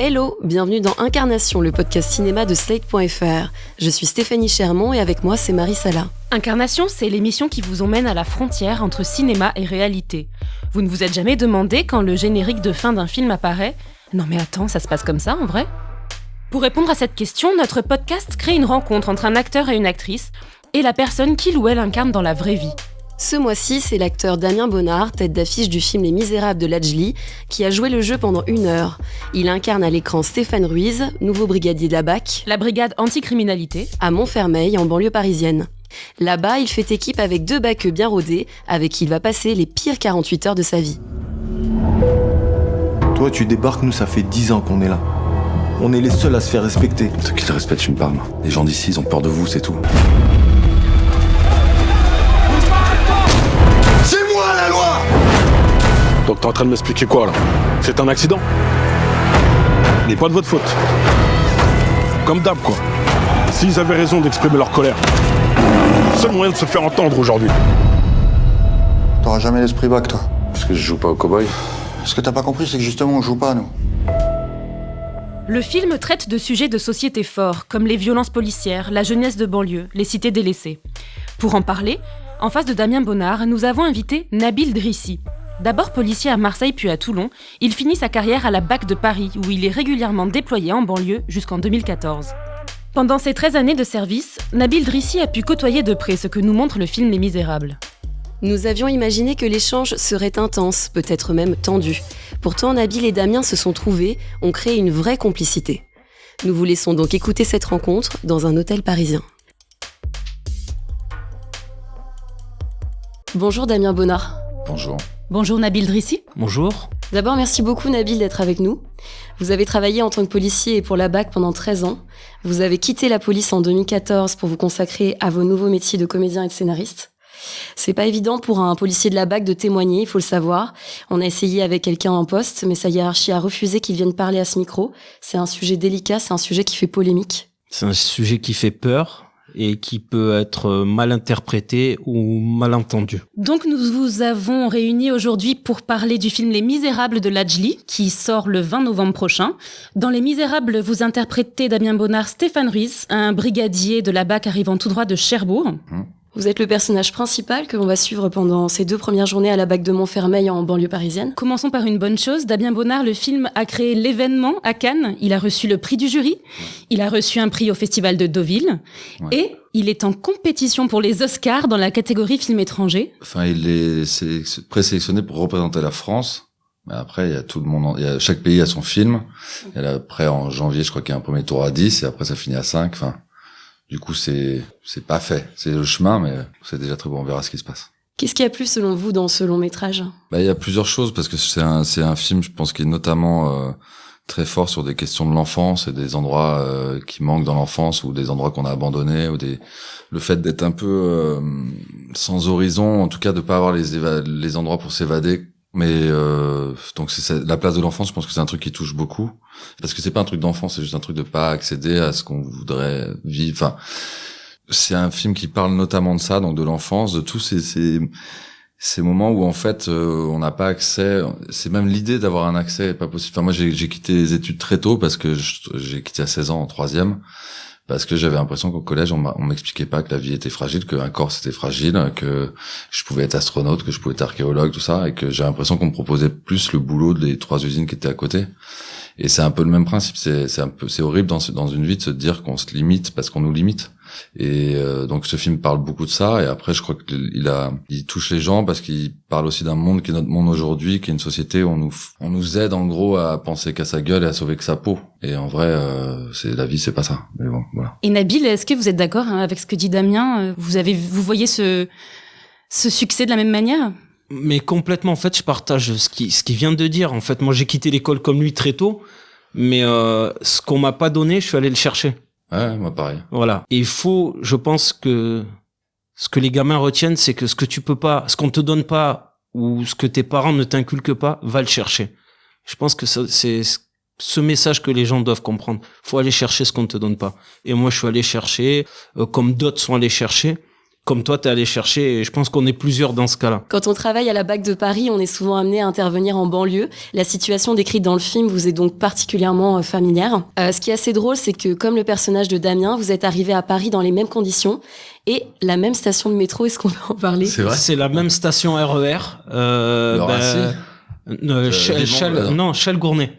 Hello, bienvenue dans Incarnation, le podcast cinéma de Slate.fr. Je suis Stéphanie Chermont et avec moi c'est Marie Sala. Incarnation, c'est l'émission qui vous emmène à la frontière entre cinéma et réalité. Vous ne vous êtes jamais demandé quand le générique de fin d'un film apparaît « Non mais attends, ça se passe comme ça en vrai ?» Pour répondre à cette question, notre podcast crée une rencontre entre un acteur et une actrice et la personne qu'il ou elle incarne dans la vraie vie. Ce mois-ci, c'est l'acteur Damien Bonnard, tête d'affiche du film Les Misérables de Ladjli, qui a joué le jeu pendant 1 heure. Il incarne à l'écran Stéphane Ruiz, nouveau brigadier de la BAC, la brigade anticriminalité, à Montfermeil, en banlieue parisienne. Là-bas, il fait équipe avec 2 baqueux bien rodés, avec qui il va passer les pires 48 heures de sa vie. Toi, tu débarques, nous, ça fait 10 ans qu'on est là. On est les seuls à se faire respecter. Ceux qui te respectent, tu me parles. Les gens d'ici, ils ont peur de vous, c'est tout. C'est moi la loi! Donc t'es en train de m'expliquer quoi là? C'est un accident? Il n'est pas de votre faute. Comme d'hab quoi. S'ils avaient raison d'exprimer leur colère, seul moyen de se faire entendre aujourd'hui. T'auras jamais l'esprit bac, toi. Parce que je joue pas au cow-boy. Ce que t'as pas compris, c'est que justement, on joue pas, nous. Le film traite de sujets de société forts, comme les violences policières, la jeunesse de banlieue, les cités délaissées. Pour en parler, en face de Damien Bonnard, nous avons invité Nabil Drissi. D'abord policier à Marseille puis à Toulon, il finit sa carrière à la BAC de Paris, où il est régulièrement déployé en banlieue jusqu'en 2014. Pendant ses 13 années de service, Nabil Drissi a pu côtoyer de près ce que nous montre le film Les Misérables. Nous avions imaginé que l'échange serait intense, peut-être même tendu. Pourtant, Nabil et Damien se sont trouvés, ont créé une vraie complicité. Nous vous laissons donc écouter cette rencontre dans un hôtel parisien. Bonjour Damien Bonnard. Bonjour. Bonjour Nabil Drissi. Bonjour. D'abord, merci beaucoup Nabil d'être avec nous. Vous avez travaillé en tant que policier et pour la BAC pendant 13 ans. Vous avez quitté la police en 2014 pour vous consacrer à vos nouveaux métiers de comédien et de scénariste. C'est pas évident pour un policier de la BAC de témoigner, il faut le savoir. On a essayé avec quelqu'un en poste, mais sa hiérarchie a refusé qu'il vienne parler à ce micro. C'est un sujet délicat, c'est un sujet qui fait polémique. C'est un sujet qui fait peur et qui peut être mal interprété ou mal entendu. Donc nous vous avons réunis aujourd'hui pour parler du film Les Misérables de Ladjli, qui sort le 20 novembre prochain. Dans Les Misérables, vous interprétez Damien Bonnard Stéphane Ruiz, un brigadier de la BAC arrivant tout droit de Cherbourg. Vous êtes le personnage principal que l'on va suivre pendant ces 2 premières journées à la BAC de Montfermeil en banlieue parisienne. Commençons par une bonne chose. Damien Bonnard, le film a créé l'événement à Cannes. Il a reçu le prix du jury. Il a reçu un prix au Festival de Deauville. Ouais. Et il est en compétition pour les Oscars dans la catégorie film étranger. Enfin, il est présélectionné pour représenter la France. Mais après, il y a tout le monde, chaque pays a son film. Et là, après, en janvier, je crois qu'il y a un premier tour à 10 et après, ça finit à 5. Enfin, du coup, c'est pas fait. C'est le chemin, mais c'est déjà très bon. On verra ce qui se passe. Qu'est-ce qui a plu selon vous dans ce long métrage? Il y a plusieurs choses parce que c'est un film, je pense, qui est notamment très fort sur des questions de l'enfance et des endroits qui manquent dans l'enfance ou des endroits qu'on a abandonnés ou le fait d'être un peu sans horizon, en tout cas de pas avoir les endroits pour s'évader. Mais donc c'est la place de l'enfance, je pense que c'est un truc qui touche beaucoup parce que c'est pas un truc d'enfant, c'est juste un truc de pas accéder à ce qu'on voudrait vivre. Enfin, c'est un film qui parle notamment de ça, donc de l'enfance, de tous ces moments où en fait on n'a pas accès. C'est même l'idée d'avoir un accès est pas possible. Enfin moi j'ai quitté les études très tôt parce que j'ai quitté à 16 ans en 3e. Parce que j'avais l'impression qu'au collège, on m'expliquait pas que la vie était fragile, qu'un corps c'était fragile, que je pouvais être astronaute, que je pouvais être archéologue, tout ça, et que j'avais l'impression qu'on me proposait plus le boulot des 3 usines qui étaient à côté. Et c'est un peu le même principe. C'est horrible dans une vie de se dire qu'on se limite parce qu'on nous limite. Et donc ce film parle beaucoup de ça. Et après, je crois il touche les gens parce qu'il parle aussi d'un monde qui est notre monde aujourd'hui, qui est une société où on nous aide en gros à penser qu'à sa gueule et à sauver que sa peau. Et en vrai, c'est la vie, c'est pas ça. Mais bon, voilà. Et Nabil, est-ce que vous êtes d'accord avec ce que dit Damien? Vous voyez ce succès de la même manière? Mais complètement, en fait, je partage ce qu'il vient de dire. En fait, moi, j'ai quitté l'école comme lui très tôt, mais ce qu'on m'a pas donné, je suis allé le chercher. Ouais, moi pareil. Voilà. Et je pense que ce que les gamins retiennent, c'est que ce que tu peux pas, ce qu'on te donne pas, ou ce que tes parents ne t'inculquent pas, va le chercher. Je pense que c'est ce message que les gens doivent comprendre. Faut aller chercher ce qu'on ne te donne pas. Et moi, je suis allé chercher, comme d'autres sont allés chercher. comme toi, t'es allé chercher, et je pense qu'on est plusieurs dans ce cas-là. Quand on travaille à la BAC de Paris, on est souvent amené à intervenir en banlieue. La situation décrite dans le film vous est donc particulièrement familière. Ce qui est assez drôle, c'est que comme le personnage de Damien, vous êtes arrivé à Paris dans les mêmes conditions et la même station de métro. Est-ce qu'on peut en parler ? C'est vrai. C'est la même station RER. Chelles-Gournay.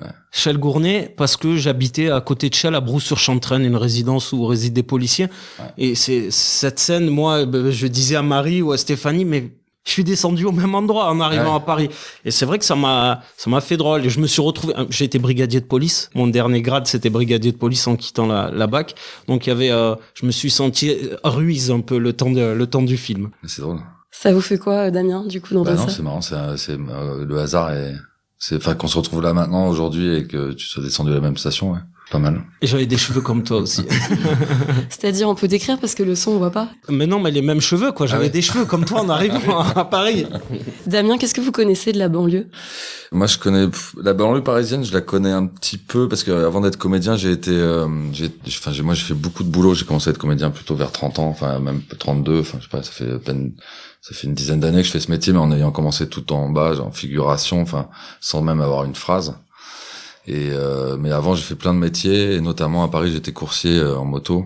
Ouais. Chelles-Gournay, parce que j'habitais à côté de Chelles, à Brousse-sur-Chantraine, une résidence où résident des policiers. Ouais. Et c'est cette scène, moi, je disais à Marie ou à Stéphanie, mais je suis descendu au même endroit en arrivant à Paris. Et c'est vrai que ça m'a fait drôle. Et je me suis retrouvé, j'ai été brigadier de police. Mon dernier grade, c'était brigadier de police en quittant la BAC. Donc il y avait, je me suis senti ruise un peu le temps du film. C'est drôle. Ça vous fait quoi, Damien, du coup, dans Bah non, ça ? c'est marrant, le hasard enfin, qu'on se retrouve là maintenant, aujourd'hui, et que tu sois descendu à la même station, ouais. Pas mal. Et j'avais des cheveux comme toi aussi. C'est-à-dire, on peut décrire parce que le son, on voit pas. Mais non, mais les mêmes cheveux, quoi. J'avais des cheveux comme toi en arrivant à Paris. Damien, qu'est-ce que vous connaissez de la banlieue ? Moi, je connais la banlieue parisienne, je la connais un petit peu parce que avant d'être comédien, j'ai fait beaucoup de boulot. J'ai commencé à être comédien plutôt vers 30 ans, enfin même 32. Enfin, je sais pas, ça fait une dizaine d'années que je fais ce métier, mais en ayant commencé tout en bas, en figuration, enfin, sans même avoir une phrase. Mais avant, j'ai fait plein de métiers, et notamment à Paris, j'étais coursier en moto.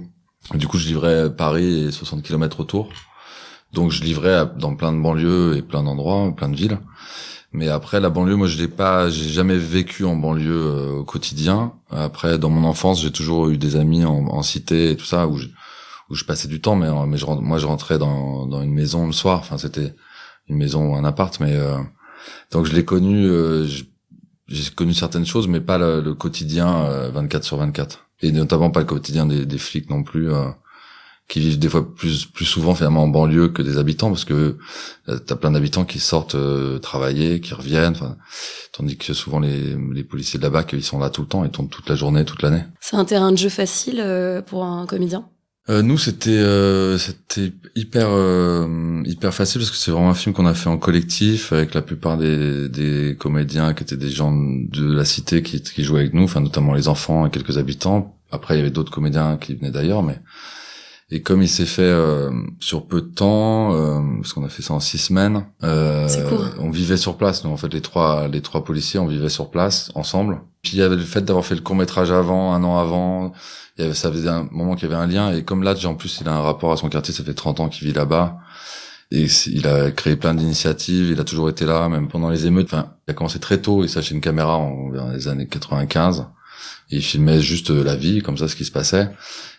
Du coup, je livrais Paris et 60 km autour. Donc, je livrais dans plein de banlieues et plein d'endroits, plein de villes. Mais après, la banlieue, moi, j'ai jamais vécu en banlieue au quotidien. Après, dans mon enfance, j'ai toujours eu des amis en cité et tout ça, où je passais du temps, mais je rentrais dans une maison le soir. Enfin, c'était une maison ou un appart, mais donc je l'ai connu. J'ai connu certaines choses, mais pas le quotidien 24/24. Et notamment pas le quotidien des flics non plus, qui vivent des fois plus souvent finalement en banlieue que des habitants, parce que t'as plein d'habitants qui sortent travailler, qui reviennent, tandis que souvent les policiers de la BAC, ils sont là tout le temps, ils tournent toute la journée, toute l'année. C'est un terrain de jeu facile pour un comédien ? Nous, c'était hyper facile parce que c'est vraiment un film qu'on a fait en collectif avec la plupart des comédiens qui étaient des gens de la cité qui jouaient avec nous, enfin notamment les enfants et quelques habitants. Après, il y avait d'autres comédiens qui venaient d'ailleurs, et comme il s'est fait sur peu de temps, parce qu'on a fait ça en 6 semaines, c'est cool. On vivait sur place. Nous, en fait, les trois policiers, on vivait sur place ensemble. Puis il y avait le fait d'avoir fait le court-métrage un an avant. Ça faisait un moment qu'il y avait un lien, et comme là, en plus, il a un rapport à son quartier, ça fait 30 ans qu'il vit là-bas, et il a créé plein d'initiatives, il a toujours été là, même pendant les émeutes. Enfin, il a commencé très tôt, il s'achetait une caméra dans les années 95, et il filmait juste la vie, comme ça, ce qui se passait.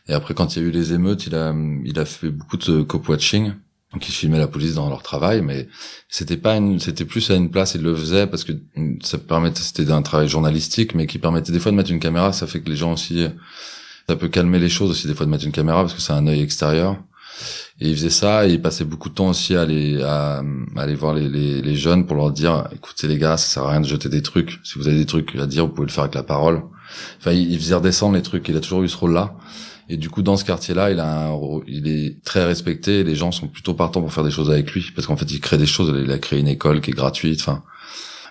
Et après, quand il y a eu les émeutes, il a fait beaucoup de cop-watching. Donc, il filmait la police dans leur travail, mais c'était plus à une place, il le faisait parce que c'était un travail journalistique, mais qui permettait des fois de mettre une caméra. Ça fait que les gens aussi, ça peut calmer les choses aussi des fois de mettre une caméra parce que c'est un œil extérieur. Et il faisait ça, et il passait beaucoup de temps aussi à aller voir les jeunes pour leur dire, écoutez les gars, ça sert à rien de jeter des trucs. Si vous avez des trucs à dire, vous pouvez le faire avec la parole. Enfin, il faisait redescendre les trucs. Il a toujours eu ce rôle-là. Et du coup, dans ce quartier-là, il est très respecté, et les gens sont plutôt partants pour faire des choses avec lui, parce qu'en fait, il crée des choses. Il a créé une école qui est gratuite. Enfin,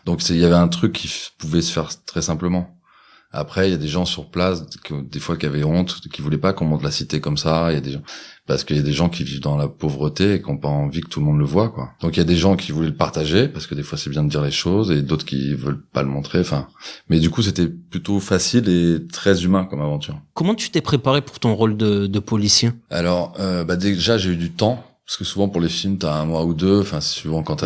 donc il y avait un truc qui pouvait se faire très simplement. Après, il y a des gens sur place, des fois, qui avaient honte, qui voulaient pas qu'on monte la cité comme ça. Il y a des gens, parce qu'il y a des gens qui vivent dans la pauvreté et qui n'ont pas envie que tout le monde le voit, quoi. Donc il y a des gens qui voulaient le partager, parce que des fois c'est bien de dire les choses, et d'autres qui veulent pas le montrer. Enfin, mais du coup, c'était plutôt facile et très humain comme aventure. Comment tu t'es préparé pour ton rôle de policier ? Alors, déjà, j'ai eu du temps. Parce que souvent pour les films, t'as 1 mois ou 2. Enfin, c'est souvent quand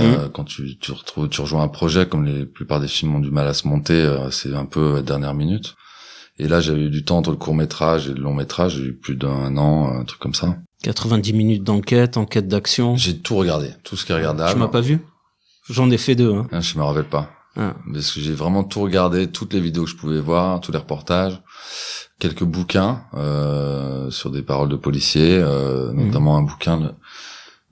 tu rejoins un projet, comme la plupart des films ont du mal à se monter, c'est un peu à la dernière minute. Et là, j'avais eu du temps entre le court-métrage et le long-métrage. J'ai eu plus d'1 an, un truc comme ça. 90 minutes d'enquête, enquête d'action. J'ai tout regardé, tout ce qui est regardable. Tu m'as pas vu ? J'en ai fait 2, hein. Je me rappelle pas. Parce que j'ai vraiment tout regardé, toutes les vidéos que je pouvais voir, tous les reportages, quelques bouquins sur des paroles de policiers, notamment un bouquin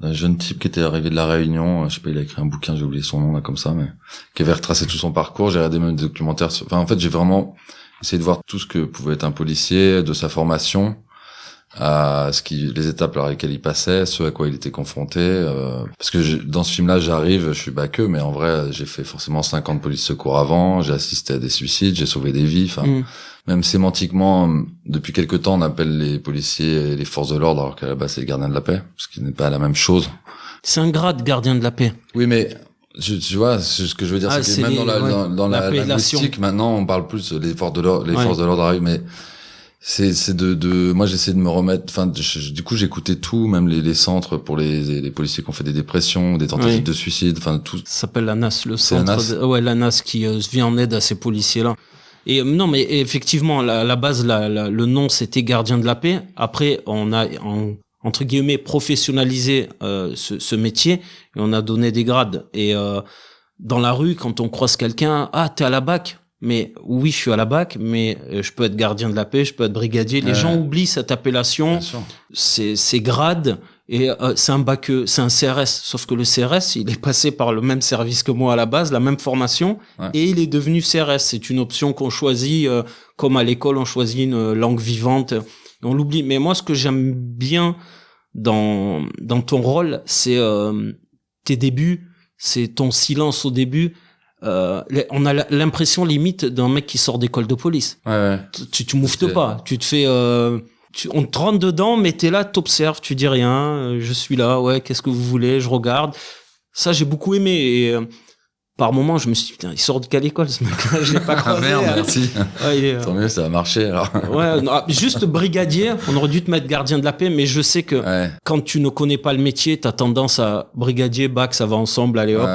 d'un jeune type qui était arrivé de la Réunion, je sais pas, il a écrit un bouquin, j'ai oublié son nom là comme ça, mais qui avait retracé tout son parcours. J'ai regardé même des documentaires en fait, j'ai vraiment essayé de voir tout ce que pouvait être un policier, de sa formation, à les étapes par lesquelles il passait, ce à quoi il était confronté. Parce que dans ce film-là, je suis baqueux, mais en vrai, j'ai fait forcément 5 ans de police secours avant, j'ai assisté à des suicides, j'ai sauvé des vies. Enfin, même sémantiquement, depuis quelque temps, on appelle les policiers les forces de l'ordre, alors qu'à la base, c'est les gardiens de la paix, ce qui n'est pas la même chose. C'est un grade, gardien de la paix. Oui, mais tu vois, ce que je veux dire, c'est que même dans la linguistique, maintenant, on parle plus les forces de l'ordre arrivent, mais moi j'essaie de me remettre, enfin du coup j'écoutais tout, même les centres pour les policiers qui ont fait des dépressions, des tentatives de suicide, enfin tout. Ça s'appelle l'ANAS, le centre l'ANAS qui vient en aide à ces policiers là. Et non, mais effectivement à la base le nom c'était gardien de la paix. Après on a entre guillemets professionnalisé ce métier et on a donné des grades. Et dans la rue quand on croise quelqu'un, t'es à la BAC. Mais oui, je suis à la BAC, mais je peux être gardien de la paix, je peux être brigadier. Les gens oublient cette appellation, c'est grade, et c'est un bac, c'est un CRS. Sauf que le CRS, il est passé par le même service que moi à la base, la même formation, et il est devenu CRS. C'est une option qu'on choisit, comme à l'école, on choisit une langue vivante. Et on l'oublie. Mais moi, ce que j'aime bien dans ton rôle, c'est tes débuts, c'est ton silence au début. On a l'impression limite d'un mec qui sort d'école de police. Tu mouftes pas, tu te fais on te rentre dedans, mais t'es là, t'observes, tu dis rien, je suis là, qu'est-ce que vous voulez, je regarde. Ça j'ai beaucoup aimé et par moment je me suis dit putain, il sort de quelle école ce mec-là, je l'ai pas croisé. Merde, merci. Tant mieux, ça a marché alors. Juste brigadier, on aurait dû te mettre gardien de la paix, mais je sais que quand tu ne connais pas le métier, t'as tendance à brigadier, bac, ça va ensemble, allez hop.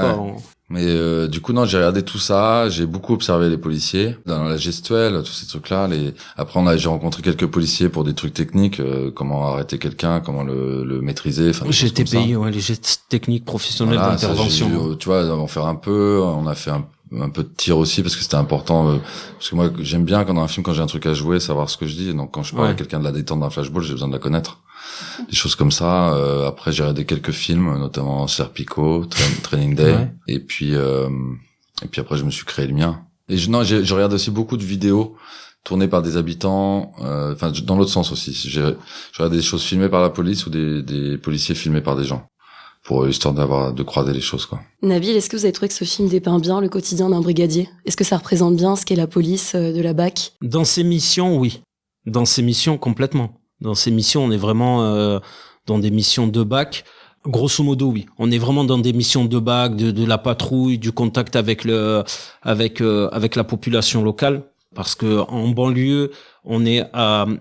Mais du coup non, j'ai regardé tout ça, j'ai beaucoup observé les policiers dans la gestuelle, tous ces trucs-là. Après j'ai rencontré quelques policiers pour des trucs techniques, comment arrêter quelqu'un, comment le maîtriser. GTPI, les gestes techniques professionnels d'intervention. Tu vois, en faire un peu. On a fait un peu de tir aussi parce que c'était important. Parce que moi j'aime bien quand dans un film, quand j'ai un truc à jouer, savoir ce que je dis. Donc quand je parle à quelqu'un de la détente d'un flashball, j'ai besoin de la connaître. Des choses comme ça. Après j'ai regardé quelques films, notamment Serpico, Training Day, et puis après je me suis créé le mien. Et je regarde aussi beaucoup de vidéos tournées par des habitants, dans l'autre sens aussi. Je regarde des choses filmées par la police ou des policiers filmés par des gens, pour histoire de croiser les choses quoi. Nabil, est-ce que vous avez trouvé que ce film dépeint bien le quotidien d'un brigadier? Est-ce que ça représente bien ce qu'est la police de la BAC? Dans ces missions, oui. Dans ces missions, complètement. Dans ces missions, on est vraiment dans des missions de BAC. Grosso modo, oui. On est vraiment dans des missions de BAC, de la patrouille, du contact avec la population locale. Parce que en banlieue, on est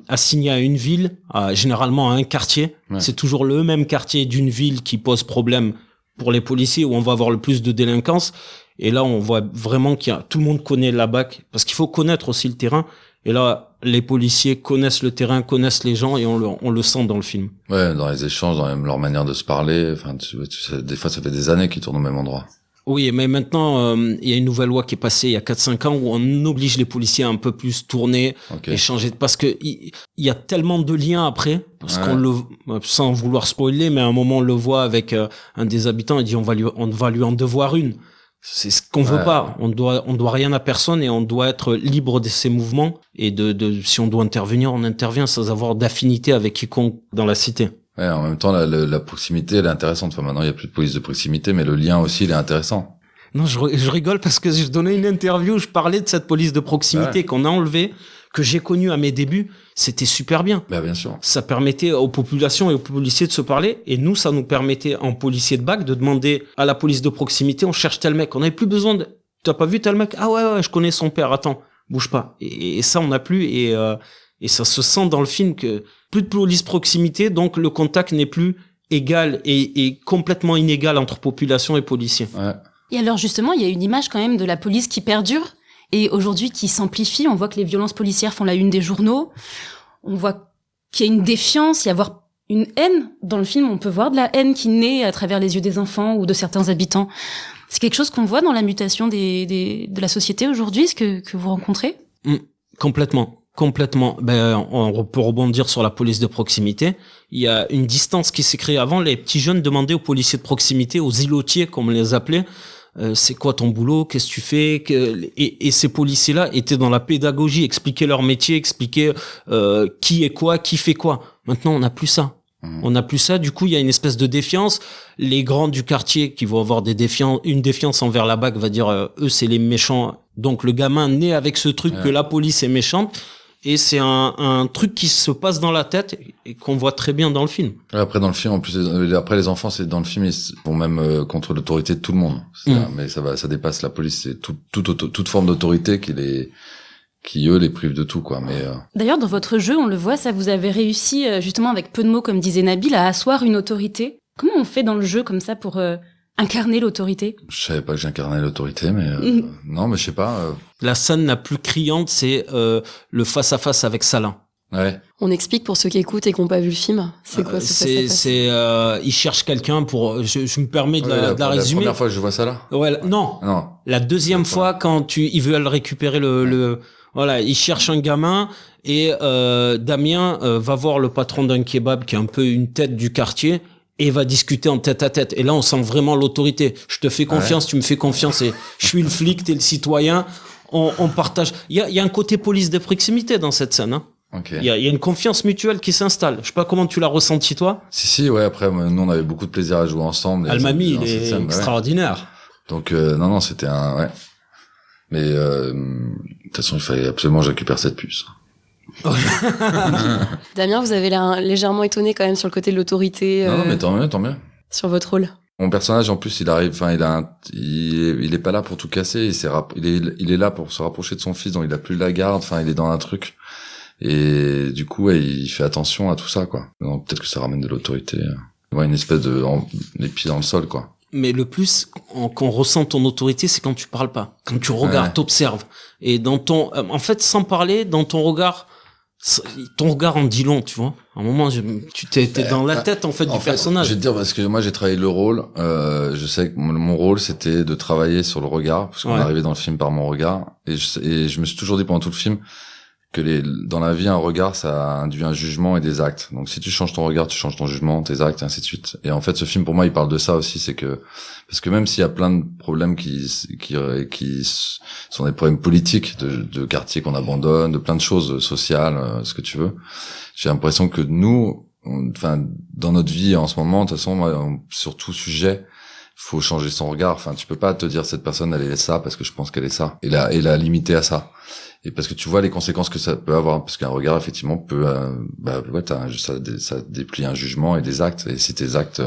assigné à une ville, généralement à un quartier. C'est toujours le même quartier d'une ville qui pose problème pour les policiers, où on va avoir le plus de délinquance. Et là, on voit vraiment tout le monde connaît la BAC, parce qu'il faut connaître aussi le terrain. Et là, les policiers connaissent le terrain, connaissent les gens, et on le sent dans le film. Dans les échanges, dans leur manière de se parler. Enfin, tu sais, des fois, ça fait des années qu'ils tournent au même endroit. Oui, mais maintenant, il y a une nouvelle loi qui est passée il y a 4-5 ans où on oblige les policiers à un peu plus tourner, échanger, parce que il y a tellement de liens après, parce qu'on sans vouloir spoiler, mais à un moment on le voit avec un des habitants, il dit on va lui en devoir une. C'est ce qu'on veut pas. On doit rien à personne et on doit être libre de ses mouvements et si on doit intervenir, on intervient sans avoir d'affinité avec quiconque dans la cité. En même temps, la proximité, elle est intéressante. Enfin, maintenant, il y a plus de police de proximité, mais le lien aussi, il est intéressant. Non, je rigole parce que je donnais une interview où je parlais de cette police de proximité qu'on a enlevée, que j'ai connue à mes débuts. C'était super bien. Bien sûr. Ça permettait aux populations et aux policiers de se parler. Et nous, ça nous permettait, en policier de BAC, de demander à la police de proximité, on cherche tel mec. On n'avait plus besoin de, t'as pas vu tel mec? Ah ouais, je connais son père. Attends, bouge pas. Et ça, on n'a plus. Et ça se sent dans le film que plus de police proximité, donc le contact n'est plus égal et complètement inégal entre population et policiers. Et alors justement, il y a une image quand même de la police qui perdure et aujourd'hui qui s'amplifie. On voit que les violences policières font la une des journaux. On voit qu'il y a une défiance, il y a voire une haine. Dans le film, on peut voir de la haine qui naît à travers les yeux des enfants ou de certains habitants. C'est quelque chose qu'on voit dans la mutation de la société aujourd'hui, ce que vous rencontrez? Complètement. On peut rebondir sur la police de proximité. Il y a une distance qui s'est créée avant. Les petits jeunes demandaient aux policiers de proximité, aux îlotiers, comme on les appelait, c'est quoi ton boulot, qu'est-ce que tu fais, et ces policiers-là étaient dans la pédagogie, expliquaient leur métier, expliquaient qui est quoi, qui fait quoi. Maintenant, on n'a plus ça. On n'a plus ça, du coup il y a une espèce de défiance. Les grands du quartier qui vont avoir une défiance envers la BAC va dire eux c'est les méchants. Donc le gamin naît avec ce truc que la police est méchante, et c'est un truc qui se passe dans la tête et qu'on voit très bien dans le film. Après dans le film, en plus après les enfants, c'est dans le film, ils vont même contre l'autorité de tout le monde. Mais ça dépasse la police, c'est toute forme d'autorité qui eux les privent de tout, quoi. Mais D'ailleurs, dans votre jeu, on le voit, ça, vous avez réussi justement avec peu de mots, comme disait Nabil, à asseoir une autorité. Comment on fait dans le jeu comme ça pour incarner l'autorité? je savais pas que j'incarnais l'autorité, mais non, mais je sais pas. La scène la plus criante, c'est le face à face avec Salin. Ouais. On explique pour ceux qui écoutent et qui n'ont pas vu le film. C'est quoi ce face-à-face? Il cherche quelqu'un pour. Je me permets de la résumer. La première fois que je vois ça là. Ouais, non. La deuxième fois quand il veut récupérer voilà, il cherche un gamin et Damien va voir le patron d'un kebab qui est un peu une tête du quartier et va discuter en tête à tête. Et là, on sent vraiment l'autorité. Je te fais confiance, tu me fais confiance, et je suis le flic, t'es le citoyen. On partage. Il y a un côté police de proximité dans cette scène. Hein. Okay. Il y a une confiance mutuelle qui s'installe. Je sais pas comment tu l'as ressenti toi. Si, ouais. Après, nous, on avait beaucoup de plaisir à jouer ensemble. Almami, il est extraordinaire. Donc, non, c'était ouais. Mais de toute façon, il fallait absolument que je récupère cette puce. Damien, vous avez l'air légèrement étonné quand même sur le côté de l'autorité. Non, mais tant mieux. Sur votre rôle. Mon personnage, en plus, il arrive, enfin, il est pas là pour tout casser. Il est là pour se rapprocher de son fils, donc il a plus la garde. Enfin, il est dans un truc. Et du coup, il fait attention à tout ça, quoi. Donc peut-être que ça ramène de l'autorité. Ouais, une espèce les pieds dans le sol, quoi. Mais le plus qu'on ressent ton autorité, c'est quand tu parles pas, quand tu regardes, t'observes, et en fait, sans parler, dans ton regard en dit long, tu vois. À un moment, tu t'es dans la tête en fait du personnage. Je vais te dire parce que moi j'ai travaillé le rôle. Je sais que mon rôle c'était de travailler sur le regard, parce qu'on est arrivé dans le film par mon regard, et je me suis toujours dit pendant tout le film que dans la vie, un regard, ça induit un jugement et des actes. Donc, si tu changes ton regard, tu changes ton jugement, tes actes, et ainsi de suite. Et en fait, ce film, pour moi, il parle de ça aussi, c'est que, parce que même s'il y a plein de problèmes qui sont des problèmes politiques, de quartiers qu'on abandonne, de plein de choses sociales, ce que tu veux, j'ai l'impression que nous, dans notre vie en ce moment, de toute façon, sur tout sujet, faut changer son regard. Enfin, tu peux pas te dire cette personne, elle est ça parce que je pense qu'elle est ça. Et la limiter à ça. Et parce que tu vois les conséquences que ça peut avoir, parce qu'un regard effectivement peut, ça déplie un jugement et des actes. Et si tes actes,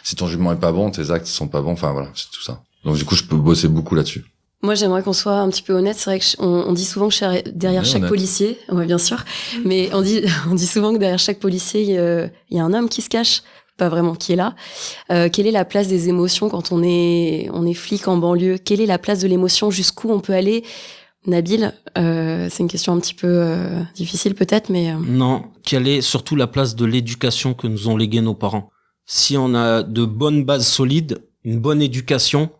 si ton jugement est pas bon, tes actes sont pas bons. Enfin voilà, c'est tout ça. Donc du coup, je peux bosser beaucoup là-dessus. Moi, j'aimerais qu'on soit un petit peu honnête. C'est vrai que on dit souvent que derrière chaque policier, ouais, bien sûr, mais on dit souvent que derrière chaque policier, il y a un homme qui se cache. Pas vraiment qui est là. Quelle est la place des émotions quand on est flic en banlieue? Quelle est la place de l'émotion? Jusqu'où on peut aller? Nabil, c'est une question un petit peu difficile peut-être, mais... Non, quelle est surtout la place de l'éducation que nous ont légué nos parents? Si on a de bonnes bases solides, une bonne éducation,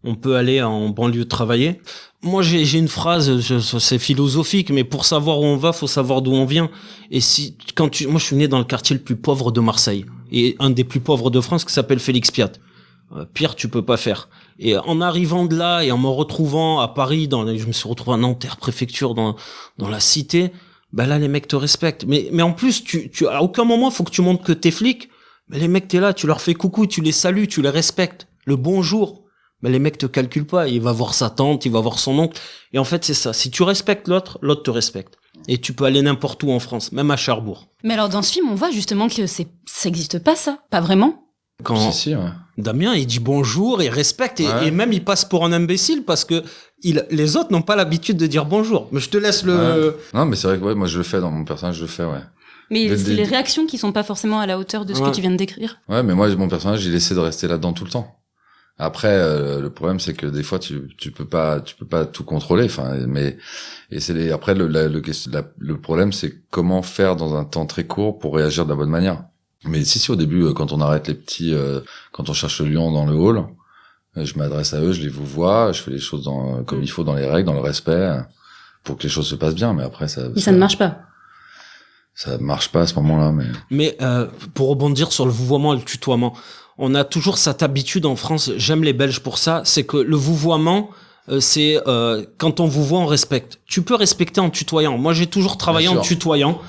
on peut aller en banlieue travailler. Moi, j'ai une phrase, c'est philosophique, mais pour savoir où on va, faut savoir d'où on vient. Et moi, je suis né dans le quartier le plus pauvre de Marseille, et un des plus pauvres de France qui s'appelle Félix Piat. Pire, tu peux pas faire. Et en arrivant de là et en me retrouvant à Paris, je me suis retrouvé à Nanterre préfecture dans la cité, bah là les mecs te respectent. Mais en plus, tu à aucun moment faut que tu montres que t'es flic. Mais les mecs t'es là, tu leur fais coucou, tu les salues, tu les respectes. Le bonjour. Mais les mecs te calculent pas. Il va voir sa tante, il va voir son oncle. Et en fait c'est ça. Si tu respectes l'autre te respecte. Et tu peux aller n'importe où en France, même à Cherbourg. Mais alors dans ce film, on voit justement que ça existe pas ça, pas vraiment. Quand si, ouais. Damien, il dit bonjour, il respecte, et même il passe pour un imbécile parce que les autres n'ont pas l'habitude de dire bonjour. Mais je te laisse le... Ouais. Non, mais c'est vrai que moi je le fais dans mon personnage, je le fais, ouais. Mais c'est les réactions qui sont pas forcément à la hauteur de ce que tu viens de décrire. Ouais, mais moi, mon personnage, il essaie de rester là-dedans tout le temps. Après, le problème, c'est que des fois, tu peux pas tout contrôler. Enfin, après, le problème, c'est comment faire dans un temps très court pour réagir de la bonne manière. Mais si au début, quand on arrête les petits, quand on cherche le lion dans le hall, je m'adresse à eux, je les vous vois, je fais les choses comme il faut, dans les règles, dans le respect, pour que les choses se passent bien. Mais après, ça ne marche pas. Ça marche pas à ce moment-là, mais... Mais pour rebondir sur le vouvoiement et le tutoiement, on a toujours cette habitude en France, j'aime les Belges pour ça, c'est que le vouvoiement, c'est quand on vous voit, on respecte. Tu peux respecter en tutoyant. Moi, j'ai toujours travaillé en tutoyant.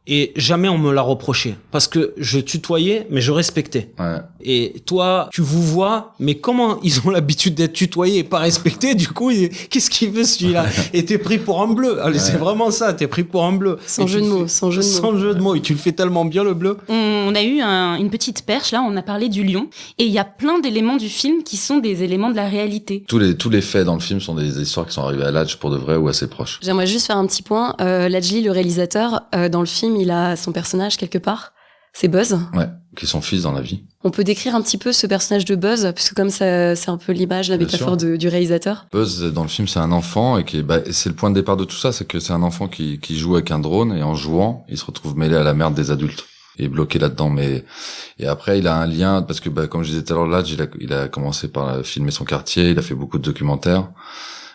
Et jamais on me l'a reproché. Parce que je tutoyais, mais je respectais. Ouais. Et toi, tu vous vois, mais comment ils ont l'habitude d'être tutoyés et pas respectés, du coup, qu'est-ce qu'il veut celui-là? Et t'es pris pour un bleu. Allez, c'est vraiment ça, t'es pris pour un bleu. Sans jeu de mots. Sans jeu de mots. Et tu le fais tellement bien, le bleu. On a eu une petite perche, là, on a parlé du lion. Et il y a plein d'éléments du film qui sont des éléments de la réalité. Tous les faits dans le film sont des histoires qui sont arrivées à Ladj pour de vrai ou assez proches. J'aimerais juste faire un petit point. Ladjli, le réalisateur, dans le film, il a son personnage quelque part. C'est Buzz. Ouais, qui est son fils dans la vie. On peut décrire un petit peu ce personnage de Buzz, puisque comme ça, c'est un peu l'image, la métaphore du réalisateur. Buzz, dans le film, c'est un enfant et c'est le point de départ de tout ça, c'est que c'est un enfant qui joue avec un drone et en jouant, il se retrouve mêlé à la merde des adultes et bloqué là-dedans. Et après, il a un lien parce que, comme je disais tout à l'heure, Ladj, il a commencé par filmer son quartier, il a fait beaucoup de documentaires.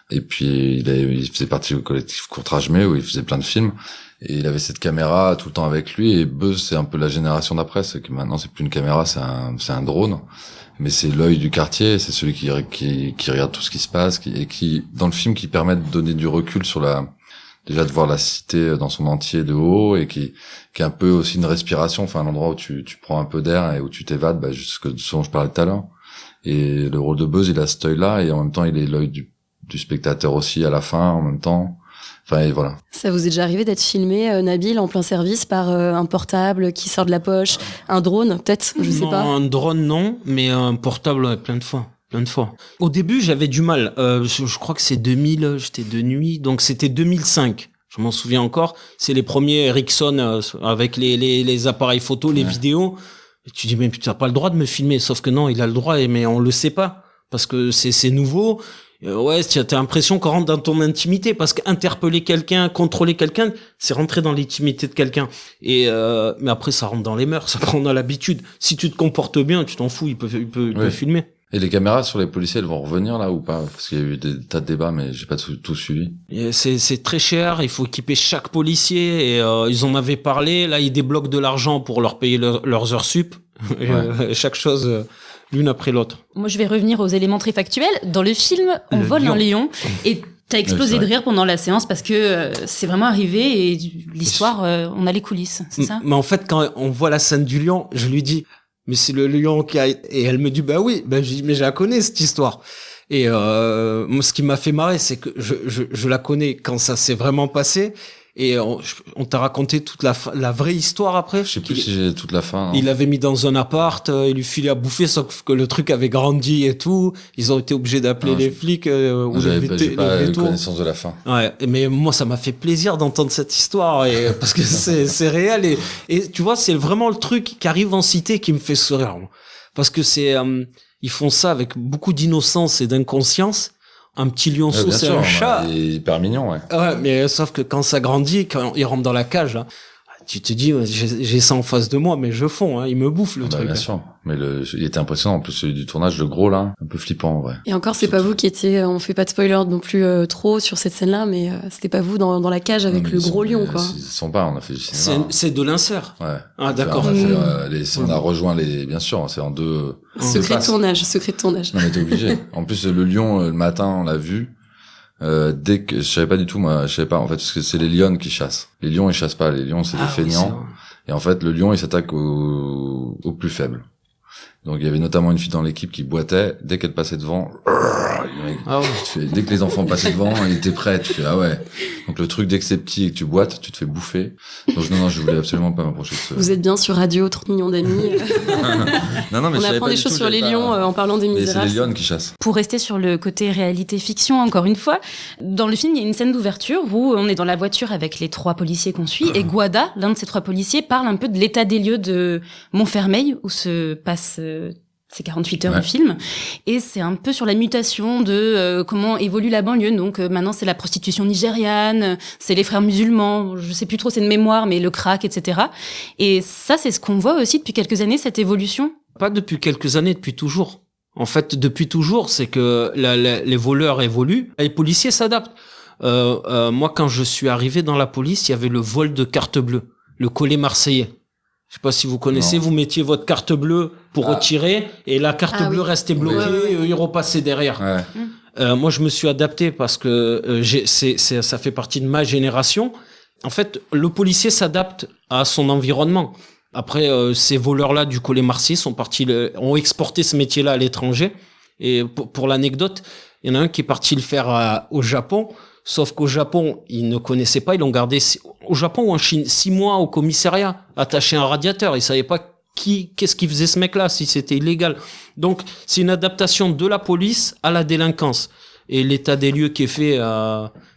Et puis, il faisait partie du collectif Courtrage-Mais, où il faisait plein de films. Et il avait cette caméra tout le temps avec lui. Et Buzz, c'est un peu la génération d'après. C'est que maintenant, c'est plus une caméra, c'est un drone. Mais c'est l'œil du quartier. C'est celui qui regarde tout ce qui se passe. Qui, dans le film, qui permet de donner du recul sur déjà de voir la cité dans son entier de haut. Et qui est un peu aussi une respiration. Enfin, un endroit où tu prends un peu d'air et où tu t'évades. Juste ce dont je parlais tout à l'heure. Et le rôle de Buzz, il a cet œil-là. Et en même temps, il est l'œil du spectateur aussi à la fin, en même temps. Enfin, et voilà. Ça vous est déjà arrivé d'être filmé, Nabil, en plein service par un portable qui sort de la poche, un drone, peut-être, je sais pas. Un drone, non, mais un portable, ouais, plein de fois. Au début, j'avais du mal. Je crois que c'est 2000, j'étais de nuit, donc c'était 2005. Je m'en souviens encore. C'est les premiers Ericsson avec les appareils photo, les vidéos. Et tu dis, mais tu n'as pas le droit de me filmer. Sauf que non, il a le droit, mais on le sait pas. Parce que c'est nouveau. Ouais, t'as l'impression qu'on rentre dans ton intimité, parce qu'interpeller quelqu'un, contrôler quelqu'un, c'est rentrer dans l'intimité de quelqu'un. Et mais après, ça rentre dans les mœurs, ça prend dans l'habitude. Si tu te comportes bien, tu t'en fous, il peut filmer. Et les caméras sur les policiers, elles vont revenir là ou pas? Parce qu'il y a eu des tas de débats, mais j'ai pas tout suivi. Et c'est très cher, il faut équiper chaque policier, et ils en avaient parlé. Là, ils débloquent de l'argent pour leur payer leurs heures sup. Ouais. Chaque chose l'une après l'autre. Moi, je vais revenir aux éléments très factuels. Dans le film, on vole un lion et t'as explosé de rire pendant la séance parce que c'est vraiment arrivé et l'histoire, on a les coulisses, c'est ça? Mais en fait, quand on voit la scène du lion, je lui dis, mais c'est le lion qui a... Et elle me dit, bah oui. Ben je dis, mais je la connais, cette histoire. Et moi, ce qui m'a fait marrer, c'est que je la connais quand ça s'est vraiment passé. Et on t'a raconté toute la vraie histoire après. Je sais plus si j'ai toute la fin. Non. Il l'avait mis dans un appart, il lui filait à bouffer, sauf que le truc avait grandi et tout. Ils ont été obligés d'appeler les flics ou j'ai pas connaissance de la fin. Ouais, mais moi ça m'a fait plaisir d'entendre cette histoire parce que c'est réel et tu vois, c'est vraiment le truc qui arrive en cité qui me fait sourire. Parce que ils font ça avec beaucoup d'innocence et d'inconscience. Un petit lionceau, c'est un chat. Il est hyper mignon, ouais. Ouais, mais sauf que quand ça grandit, quand il rentre dans la cage, là, tu te dis, j'ai ça en face de moi, mais je fonds, il me bouffe le truc. Bien sûr. Mais il était impressionnant. En plus, celui du tournage, le gros, là, un peu flippant, en vrai. Et encore, c'est pas vous qui étiez, on fait pas de spoiler non plus trop sur cette scène-là, mais c'était pas vous dans la cage avec le gros lion, quoi. Ils sont pas, on a fait du cinéma. C'est de l'insert. Ouais. Ah, d'accord. On a rejoint bien sûr, c'est en deux. Secret de tournage. Non, mais t'es obligé. En plus, le lion, le matin, on l'a vu. Dès que je savais pas du tout, moi je savais pas en fait, parce que c'est les lionnes qui chassent. Les lions ils chassent pas, les lions c'est des feignants. Et en fait le lion il s'attaque aux plus faibles. Donc il y avait notamment une fille dans l'équipe qui boitait, dès qu'elle passait devant, dès que les enfants passaient devant, elle était prête. Tu fais ah ouais. Donc le truc dès que c'est petit et que tu boites, tu te fais bouffer. Donc non, je voulais absolument pas m'approcher de ça. Vous êtes bien sur Radio 30 millions d'amis. non, mais on apprend des choses sur les lions en parlant des Misérables. C'est les lionnes qui chassent. Pour rester sur le côté réalité-fiction, encore une fois, dans le film, il y a une scène d'ouverture où on est dans la voiture avec les 3 policiers qu'on suit et Guada, l'un de ces 3 policiers, parle un peu de l'état des lieux de Montfermeil où se passe ces 48 heures de film, et c'est un peu sur la mutation de comment évolue la banlieue. Donc maintenant c'est la prostitution nigériane, c'est les frères musulmans, je sais plus trop, c'est de mémoire, mais le crack, etc. Et ça, c'est ce qu'on voit aussi depuis quelques années, cette évolution. Pas depuis quelques années, depuis toujours. En fait, depuis toujours, c'est que les voleurs évoluent, les policiers s'adaptent. Moi, quand je suis arrivé dans la police, il y avait le vol de carte bleue, le collet marseillais. Je sais pas si vous connaissez, Non. vous mettiez votre carte bleue pour retirer et la carte bleue restait bloquée Oui. et ils repassaient derrière. Ouais. Moi, je me suis adapté parce que ça fait partie de ma génération. En fait, le policier s'adapte à son environnement. Après, ces voleurs-là du collet Marseille ont exporté ce métier-là à l'étranger. Et pour l'anecdote, il y en a un qui est parti le faire au Japon. Sauf qu'au Japon, ils ne connaissaient pas, ils l'ont gardé au Japon ou en Chine 6 mois au commissariat, attaché à un radiateur. Ils savaient pas qu'est-ce qu'il faisait ce mec-là, si c'était illégal. Donc, c'est une adaptation de la police à la délinquance. Et l'état des lieux qui est fait,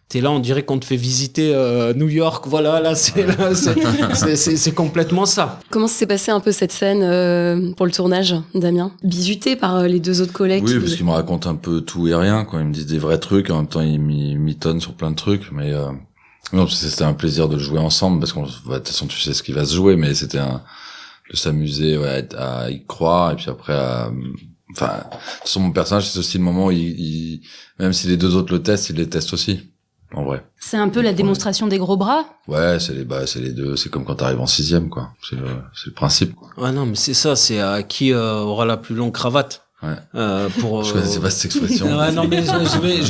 t'es là, on dirait qu'on te fait visiter New York. Voilà, là, c'est complètement ça. Comment s'est passée un peu cette scène pour le tournage, Damien? Bizuté par les deux autres collègues. Oui, parce qu'ils me racontent un peu tout et rien, quoi. Ils me disent des vrais trucs, en même temps, ils mitonnent sur plein de trucs, mais non, c'était un plaisir de le jouer ensemble, parce qu'on, de toute façon, tu sais ce qui va se jouer, mais c'était de s'amuser, à y croire, et puis après, enfin, sur mon personnage, c'est aussi le moment où même si les deux autres le testent, ils les testent aussi. En vrai. C'est un peu la démonstration des gros bras. Ouais, c'est les deux. C'est comme quand t'arrives en 6e, quoi. C'est le principe, quoi. Ouais, non, mais c'est ça, c'est qui aura la plus longue cravate. Ouais. Je connaissais pas cette expression. Ouais, non, mais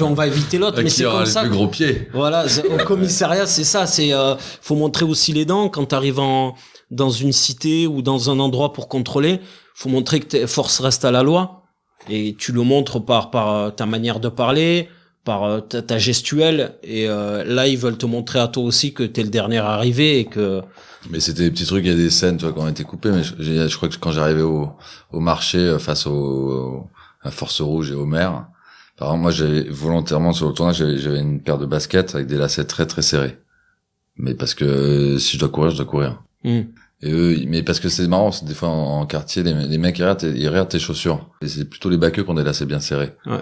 on va éviter l'autre, mais qui c'est aura comme les ça. plus gros pieds. Voilà, au commissariat, c'est ça, faut montrer aussi les dents quand t'arrives dans une cité ou dans un endroit pour contrôler, faut montrer que tes forces restent à la loi, et tu le montres par ta manière de parler, par ta gestuelle, et là ils veulent te montrer à toi aussi que t'es le dernier arrivé et que... Mais c'était des petits trucs, il y a des scènes, tu vois, qui ont été coupées, mais je crois que quand j'arrivais au marché face à Force Rouge et au maire, par exemple, moi j'avais volontairement sur le tournage, j'avais une paire de baskets avec des lacets très très serrés. Mais parce que si je dois courir. Et eux, mais parce que c'est marrant, des fois en quartier, les mecs ils regardent tes chaussures. Et c'est plutôt les baqueux qui ont des lacets bien serrés. Ouais.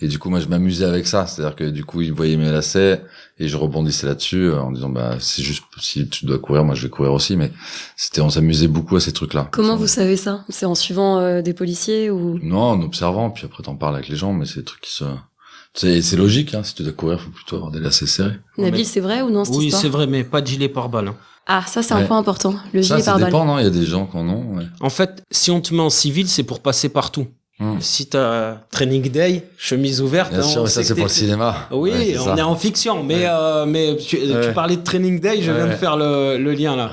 Et du coup, moi, je m'amusais avec ça. C'est-à-dire que du coup, ils voyaient mes lacets et je rebondissais là-dessus en disant, c'est juste, si tu dois courir, moi, je vais courir aussi. Mais on s'amusait beaucoup à ces trucs-là. Comment vous savez ça? C'est en suivant des policiers ou? Non, en observant. Puis après, t'en parles avec les gens, mais c'est des trucs c'est logique, hein. Si tu dois courir, faut plutôt avoir des lacets serrés. Nabil, c'est vrai ou non, cette histoire? Oui, c'est vrai, mais pas de gilet pare-balles. Hein. Ah, ça, c'est un point important. Le gilet pare-balles. Ça dépend, non? Il y a des gens qui en ont, ouais. En fait, si on te met en civil, c'est pour passer partout. Si t'as training day, chemise ouverte. Bien sûr, mais ça c'est pour le cinéma. Oui, ouais, on est en fiction, mais tu parlais de training day, je viens de faire le lien là.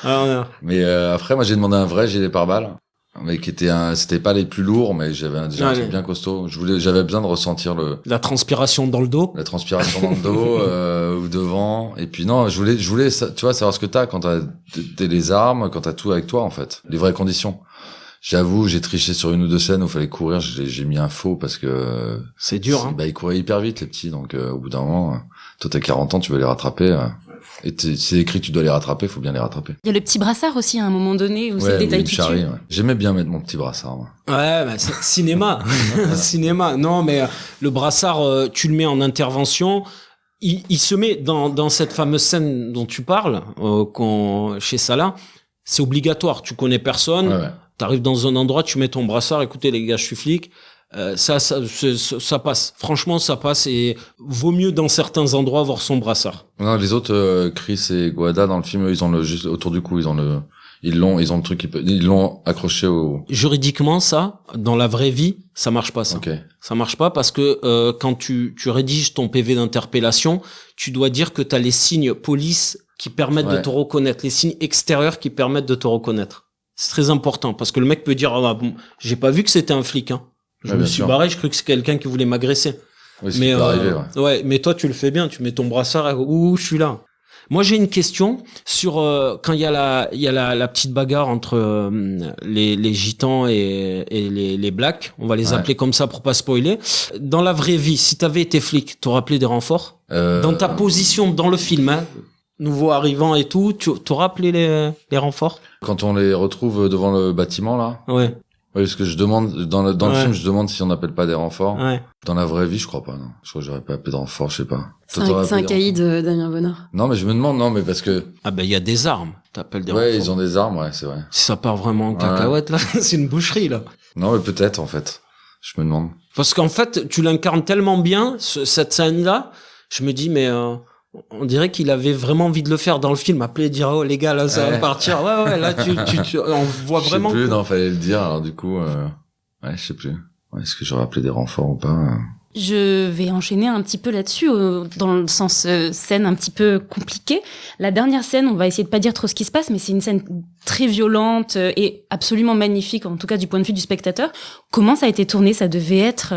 Alors, mais après, moi j'ai demandé un vrai gilet pare-balles, mais qui était c'était pas les plus lourds, mais j'avais déjà un truc bien costaud. J'avais besoin de ressentir la transpiration dans le dos. La transpiration dans le dos ou devant. Et puis non, je voulais, tu vois, savoir ce que t'as quand t'as les armes, quand t'as tout avec toi en fait, les vraies conditions. J'avoue, j'ai triché sur une ou deux scènes où il fallait courir, j'ai mis un faux parce que... C'est dur, hein. Ils couraient hyper vite, les petits, donc au bout d'un moment, toi t'as 40 ans, tu veux les rattraper, et c'est écrit que tu dois les rattraper, faut bien les rattraper. Il y a le petit brassard aussi à un moment donné, où c'est le détail qui tue. Ouais. J'aimais bien mettre mon petit brassard, moi. Ouais, bah, c'est cinéma. Cinéma. Non, mais le brassard, tu le mets en intervention, il se met dans cette fameuse scène dont tu parles, chez Salah, c'est obligatoire, tu connais personne. Ouais. T'arrives dans un endroit, tu mets ton brassard, écoutez les gars, je suis flic. Ça passe. Franchement, ça passe et vaut mieux dans certains endroits avoir son brassard. Non, les autres, Chris et Guada, dans le film, ils ont juste autour du cou, ils ont le truc, ils l'ont accroché au... Juridiquement, ça, dans la vraie vie, ça marche pas, ça. Okay. Ça marche pas parce que, quand tu rédiges ton PV d'interpellation, tu dois dire que t'as les signes police qui permettent de te reconnaître, les signes extérieurs qui permettent de te reconnaître. C'est très important parce que le mec peut dire bon, j'ai pas vu que c'était un flic hein. Je me suis barré, je crois que c'est quelqu'un qui voulait m'agresser. Oui, mais arriver, ouais, mais toi tu le fais bien, tu mets ton brassard je suis là. Moi j'ai une question sur quand il y a la petite bagarre entre les gitans et les blacks, on va les appeler comme ça pour pas spoiler. Dans la vraie vie, si t'avais été flic, t'aurais appelé des renforts dans ta position dans le film hein. Nouveau arrivant et tout, tu t'auras appelé les renforts? Quand on les retrouve devant le bâtiment, là? Ouais. Oui, parce que je demande, dans le film, je demande si on n'appelle pas des renforts. Ouais. Dans la vraie vie, je crois pas, non. Je crois que j'aurais pas appelé de renforts, je sais pas. C'est un caïd de Damien Bonnard. Non, mais je me demande, non, mais parce que... Ah ben, il y a des armes. T'appelles des renforts. Ouais, ils ont des armes, ouais, c'est vrai. Si ça part vraiment en cacahuète, là, c'est une boucherie, là. Non, mais peut-être, en fait. Je me demande. Parce qu'en fait, tu l'incarnes tellement bien, cette scène-là, je me dis, mais, On dirait qu'il avait vraiment envie de le faire dans le film, appeler et dire oh les gars là ça va partir. Ouais là on voit vraiment. Je sais plus, non, fallait le dire. Alors du coup, ouais, je sais plus. Ouais, est-ce que j'aurais appelé des renforts ou pas? Je vais enchaîner un petit peu là-dessus, dans le sens scène un petit peu compliquée. La dernière scène, on va essayer de pas dire trop ce qui se passe, mais c'est une scène très violente et absolument magnifique, en tout cas du point de vue du spectateur. Comment ça a été tourné? Ça devait être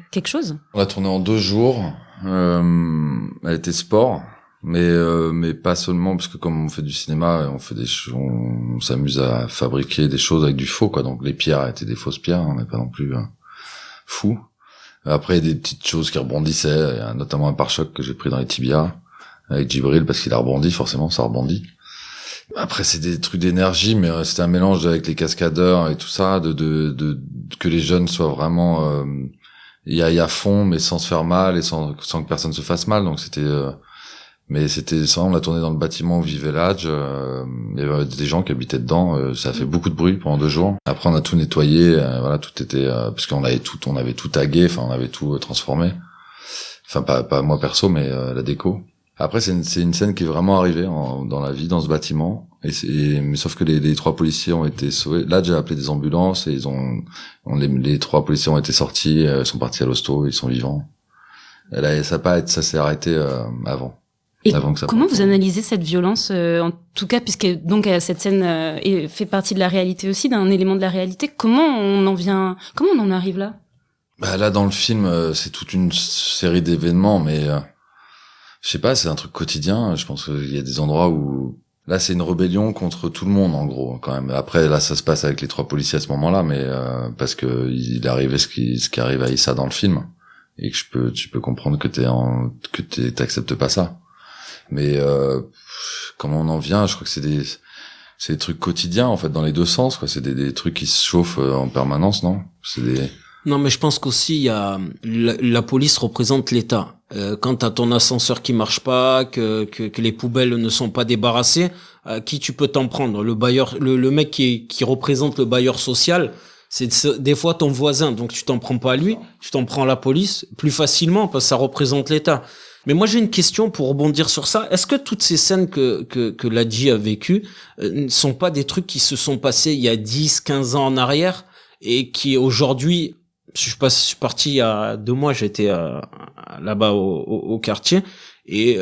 quelque chose? On l'a tourné en 2 jours. Elle était sport, mais pas seulement, parce que comme on fait du cinéma, on s'amuse à fabriquer des choses avec du faux, quoi. Donc les pierres étaient des fausses pierres, on n'est pas non plus fous. Après, il y a des petites choses qui rebondissaient, il y a notamment un pare-choc que j'ai pris dans les tibias avec Djibril parce qu'il a rebondi, forcément, ça rebondit. Après, c'est des trucs d'énergie, mais c'était un mélange avec les cascadeurs et tout ça, de que les jeunes soient vraiment y à fond, mais sans se faire mal et sans que personne se fasse mal. Donc c'était ça, on l'a tourné dans le bâtiment où vivait l'Adj, il y avait des gens qui habitaient dedans, ça a fait beaucoup de bruit pendant 2 jours. Après on a tout nettoyé, voilà, tout était parce qu'on avait tout tagué, enfin on avait tout transformé. Enfin pas moi perso, mais la déco. Après c'est une scène qui est vraiment arrivée dans la vie, dans ce bâtiment, mais sauf que les 3 policiers ont été sauvés. L'Adj a appelé des ambulances et les 3 policiers ont été sortis, sont partis à l'hosto, ils sont vivants. Ça s'est arrêté avant. Et comment vous analysez cette violence, en tout cas, puisque donc cette scène fait partie de la réalité aussi, d'un élément de la réalité. Comment on en arrive là? Bah là, dans le film, c'est toute une série d'événements, mais je sais pas, c'est un truc quotidien. Je pense qu'il y a des endroits où là, c'est une rébellion contre tout le monde, en gros, quand même. Après, là, ça se passe avec les 3 policiers à ce moment-là, mais parce que il est arrivé ce qui arrive à Issa dans le film, et que tu peux comprendre que t'acceptes pas ça. Mais comment on en vient, je crois que c'est des trucs quotidiens en fait dans les 2 sens, quoi. C'est des trucs qui se chauffent en permanence, non? Non, mais je pense qu'aussi il y a la police représente l'État. Quand t'as ton ascenseur qui marche pas, que les poubelles ne sont pas débarrassées, qui tu peux t'en prendre? Le bailleur, le mec qui représente le bailleur social, c'est des fois ton voisin, donc tu t'en prends pas à lui, tu t'en prends à la police plus facilement parce que ça représente l'État. Mais moi j'ai une question pour rebondir sur ça. Est-ce que toutes ces scènes que l'Adji a vécues ne sont pas des trucs qui se sont passés il y a 10, 15 ans en arrière et qui aujourd'hui, je suis parti il y a 2 mois, j'étais là-bas au quartier et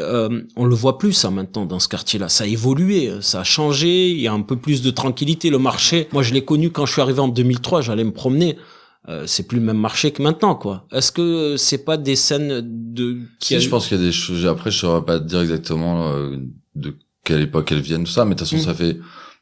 on le voit plus ça maintenant dans ce quartier-là. Ça a évolué, ça a changé, il y a un peu plus de tranquillité. Le marché, moi je l'ai connu quand je suis arrivé en 2003, j'allais me promener. C'est plus le même marché que maintenant, quoi. Est-ce que c'est pas des scènes je pense qu'il y a des choses. Après, je saurais pas te dire exactement de quelle époque elles viennent, tout ça. Mais de toute façon,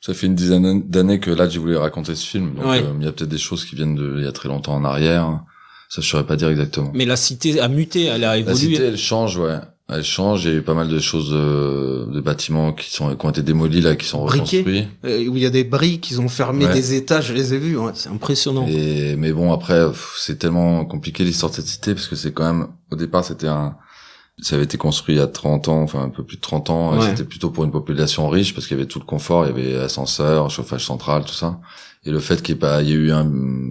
ça fait une dizaine d'années que là, j'ai voulu raconter ce film. Donc, il y a peut-être des choses qui viennent il y a très longtemps en arrière. Ça, je saurais pas dire exactement. Mais la cité a muté, elle a évolué. La cité, elle change, ouais. Elle change. Il y a eu pas mal de choses, de bâtiments qui ont été démolis là, qui sont reconstruits. Où il y a des briques, ils ont fermé des étages, je les ai vus. Ouais, c'est impressionnant. Mais bon, après, c'est tellement compliqué l'histoire de cette cité parce que c'est quand même, au départ, ça avait été construit il y a 30 ans, enfin un peu plus de 30 ans. Ouais. C'était plutôt pour une population riche parce qu'il y avait tout le confort, il y avait ascenseur, chauffage central, tout ça. Et le fait qu'il y ait eu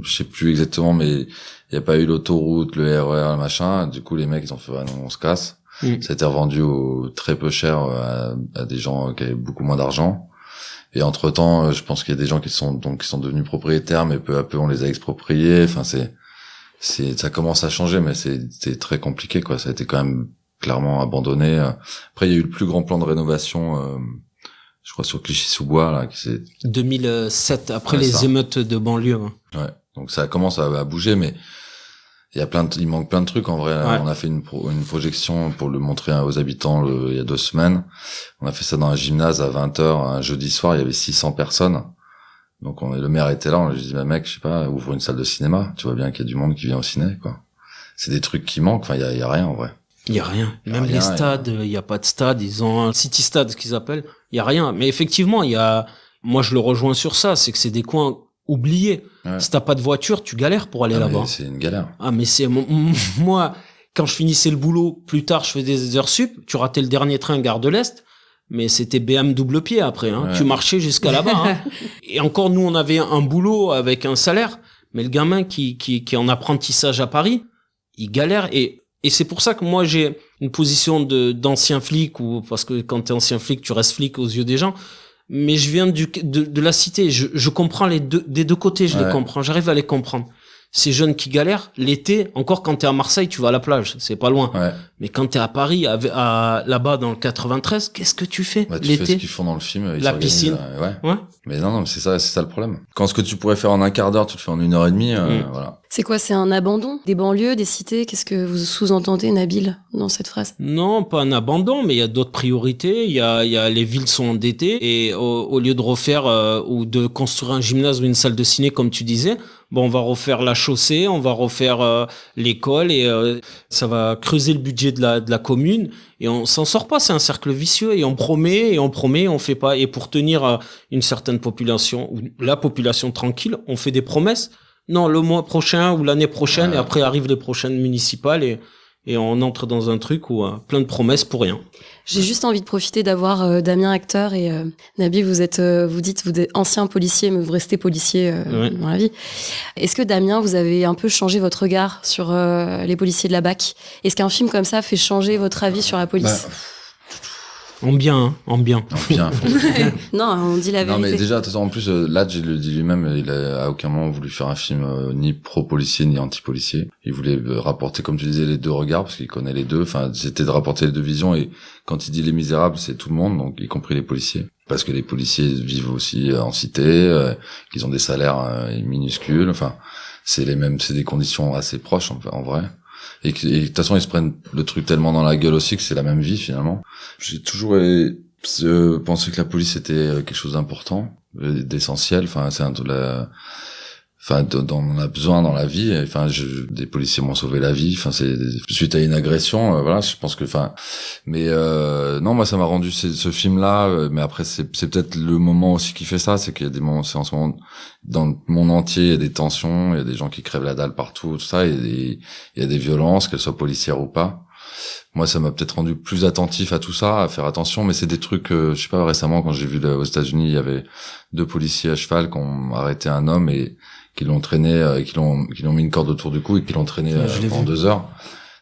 je sais plus exactement, mais il n'y a pas eu l'autoroute, le RER, le machin. Du coup, les mecs, ils ont fait, non, on se casse. Ça a été revendu très peu cher à des gens qui avaient beaucoup moins d'argent. Et entre-temps, je pense qu'il y a des gens qui sont devenus propriétaires, mais peu à peu on les a expropriés. Enfin, ça commence à changer, mais c'est très compliqué, quoi. Ça a été quand même clairement abandonné. Après, il y a eu le plus grand plan de rénovation, je crois sur Clichy-sous-Bois, là, 2007, après les émeutes de banlieue. Hein. Ouais. Donc ça commence à bouger, mais il manque plein de trucs en vrai. On a fait une projection pour le montrer aux habitants il y a 2 semaines. On a fait ça dans un gymnase à 20h un jeudi soir, il y avait 600 personnes. Donc le maire était là, on lui dit mec, je sais pas, ouvre une salle de cinéma, tu vois bien qu'il y a du monde qui vient au ciné, quoi. C'est des trucs qui manquent, enfin il y a rien en vrai. Il y a rien. Même les stades, il y a pas de stade, ils ont un city stade ce qu'ils appellent. Il y a rien, mais effectivement, moi je le rejoins sur ça, c'est que c'est des coins oubliés. Ouais. Si t'as pas de voiture, tu galères pour aller là-bas. C'est une galère. Ah, mais moi, quand je finissais le boulot, plus tard, je faisais des heures sup, tu ratais le dernier train gare de l'Est, mais c'était BM double pied après, hein. Ouais. Tu marchais jusqu'à là-bas, hein. Et encore, nous, on avait un boulot avec un salaire, mais le gamin qui est en apprentissage à Paris, il galère et Et c'est pour ça que moi j'ai une position d'ancien flic, ou parce que quand t'es ancien flic, tu restes flic aux yeux des gens. Mais je viens de la cité. Je comprends des deux côtés, je les comprends. J'arrive à les comprendre. Ces jeunes qui galèrent, l'été, encore quand t'es à Marseille, tu vas à la plage, c'est pas loin. Ouais. Mais quand t'es à Paris, là-bas dans le 93, qu'est-ce que tu fais tu l'été? Fais ce qu'ils font dans le film. La piscine. Ouais. Mais non, c'est ça le problème. Quand ce que tu pourrais faire en un quart d'heure, tu le fais en 1h30, voilà. C'est quoi, c'est un abandon des banlieues, des cités? Qu'est-ce que vous sous-entendez, Nabil, dans cette phrase? Non, pas un abandon, mais il y a d'autres priorités. Il y a les villes sont endettées, et au lieu de refaire ou de construire un gymnase ou une salle de ciné, comme tu disais, on va refaire la chaussée, on va refaire l'école, et ça va creuser le budget de la commune, et on s'en sort pas. C'est un cercle vicieux, et on promet, on fait pas. Et pour tenir une certaine population, ou la population tranquille, on fait des promesses. Non, le mois prochain ou l'année prochaine, et après arrivent les prochaines municipales, et on entre dans un truc où plein de promesses pour rien. J'ai juste envie de profiter d'avoir Damien acteur, et Nabil, vous dites vous êtes ancien policier, mais vous restez policier dans la vie. Est-ce que Damien, vous avez un peu changé votre regard sur les policiers de la BAC? Est-ce qu'un film comme ça fait changer votre avis sur la police? En bien. Non, on dit la vérité. Non, mais déjà, en plus, Ladj, il le dit lui-même, il a à aucun moment voulu faire un film ni pro-policier ni anti-policier. Il voulait rapporter, comme tu disais, les deux regards, parce qu'il connaît les deux. Enfin, c'était de rapporter les deux visions, et quand il dit Les Misérables, c'est tout le monde, donc y compris les policiers. Parce que les policiers vivent aussi en cité, qu'ils ont des salaires minuscules. Enfin, c'est des conditions assez proches, en vrai. Et de toute façon, ils se prennent le truc tellement dans la gueule aussi que c'est la même vie, finalement. J'ai toujours pensé que la police était quelque chose d'important, d'essentiel. Enfin, on a besoin dans la vie. Enfin, des policiers m'ont sauvé la vie. Enfin, c'est suite à une agression. Voilà, je pense que. Enfin, mais non, moi, ça m'a rendu ce film-là. Mais après, c'est peut-être le moment aussi qui fait ça, c'est qu'il y a des moments, c'est en ce moment dans le monde entier, il y a des tensions, il y a des gens qui crèvent la dalle partout, tout ça. Il y a des violences, qu'elles soient policières ou pas. Moi, ça m'a peut-être rendu plus attentif à tout ça, à faire attention. Mais c'est des trucs, je sais pas, récemment, quand j'ai vu aux États-Unis, il y avait 2 policiers à cheval qui ont arrêté un homme et qui l'ont traîné, qui l'ont mis une corde autour du cou et qui l'ont traîné pendant 2 heures.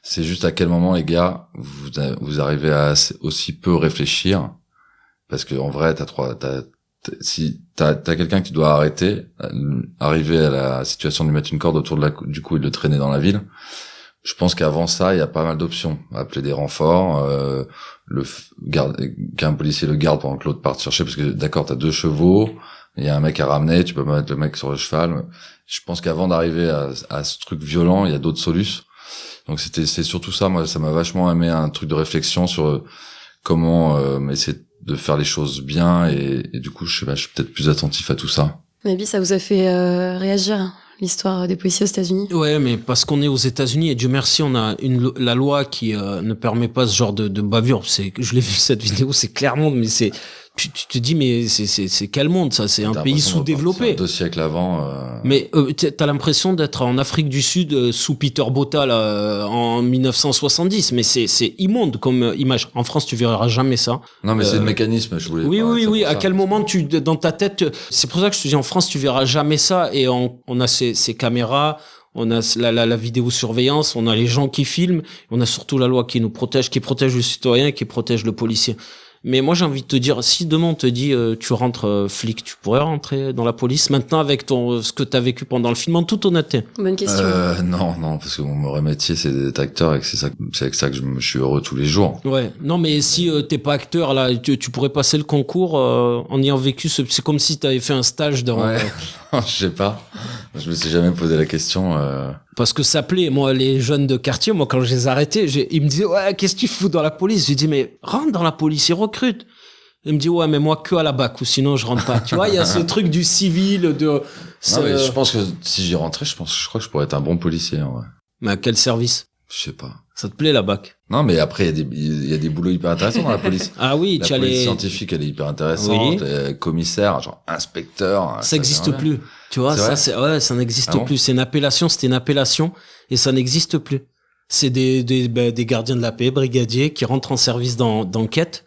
C'est juste à quel moment, les gars, vous arrivez à aussi peu réfléchir, parce que en vrai, si t'as quelqu'un qui doit arriver à la situation de lui mettre une corde autour du cou et de le traîner dans la ville. Je pense qu'avant ça, il y a pas mal d'options. Appeler des renforts, qu'un policier le garde pendant que l'autre parte chercher, parce que d'accord, t'as 2 chevaux, il y a un mec à ramener, tu peux mettre le mec sur le cheval. Je pense qu'avant d'arriver à ce truc violent, il y a d'autres solutions. Donc c'est surtout ça. Moi, ça m'a vachement amené un truc de réflexion sur comment essayer de faire les choses bien, et du coup, je suis peut-être plus attentif à tout ça. Nabil, ça vous a fait réagir, l'histoire des policiers aux États-Unis? Ouais, mais parce qu'on est aux États-Unis, et Dieu merci, on a la loi qui ne permet pas ce genre de bavure. Je l'ai vu cette vidéo, c'est clairement, mais tu te dis, mais c'est quel monde, ça? C'est un pays sous-développé. 2 siècles avant. Mais t'as l'impression d'être en Afrique du Sud sous Peter Botha là, en 1970, mais c'est immonde comme image. En France, tu verras jamais ça. Non, mais c'est le mécanisme. Je voulais. Oui. À quel moment dans ta tête, c'est pour ça que je te dis, en France, tu verras jamais ça, et on a ces caméras. On a la vidéosurveillance, on a les gens qui filment, on a surtout la loi qui nous protège, qui protège le citoyen, qui protège le policier. Mais moi, j'ai envie de te dire, si demain on te dit tu rentres flic, tu pourrais rentrer dans la police maintenant avec ce que t'as vécu pendant le film, en toute honnêteté? Bonne question. Non, parce que mon vrai métier, c'est d'être acteur, et c'est avec ça que je suis heureux tous les jours. Ouais. Non, mais si t'es pas acteur là, tu pourrais passer le concours en ayant vécu c'est comme si t'avais fait un stage dans. Ouais. Je sais pas. Je me suis jamais posé la question. Parce que ça plaît. Moi, les jeunes de quartier, quand je les arrêtais, ils me disaient, ouais, qu'est-ce que tu fous dans la police? J'ai dit, mais rentre dans la police, ils recrutent. Il me dit, ouais, mais moi que à la BAC, ou sinon je rentre pas. Tu vois, il y a ce truc du civil, Non, mais je pense que si j'y rentrais, je crois que je pourrais être un bon policier, en vrai. Mais à quel service? Je sais pas. Ça te plaît, la BAC? Non, mais après, il y a des boulots hyper intéressants dans la police. Ah oui, la police scientifique, elle est hyper intéressante. Oui. Commissaire, genre inspecteur. Ça n'existe plus. Tu vois, ça n'existe plus. C'était une appellation, et ça n'existe plus. C'est des gardiens de la paix, brigadiers, qui rentrent en service d'enquête.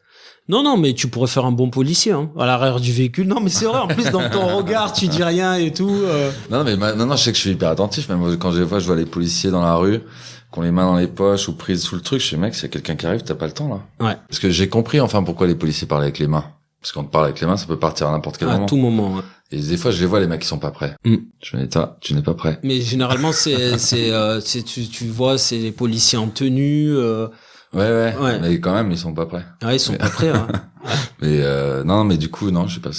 Non, mais tu pourrais faire un bon policier, hein, à l'arrière du véhicule. Non, mais c'est vrai, en plus, dans ton regard, tu dis rien et tout. Non, mais je sais que je suis hyper attentif. Même quand je vois les policiers dans la rue, qui ont les mains dans les poches ou prises sous le truc. Je suis mec, s'il y a quelqu'un qui arrive, t'as pas le temps, là. Ouais. Parce que j'ai compris, enfin, pourquoi les policiers parlent avec les mains. Parce qu'on te parle avec les mains, ça peut partir à n'importe quel moment. À tout moment, ouais. Et des fois, je les vois, les mecs qui sont pas prêts. Je me dis, tu n'es pas prêt. Mais généralement, tu vois, c'est les policiers en tenue, Ouais. Mais quand même, ils sont pas prêts. Ouais, ils sont pas prêts, hein. Mais, non, mais du coup, non, je sais pas,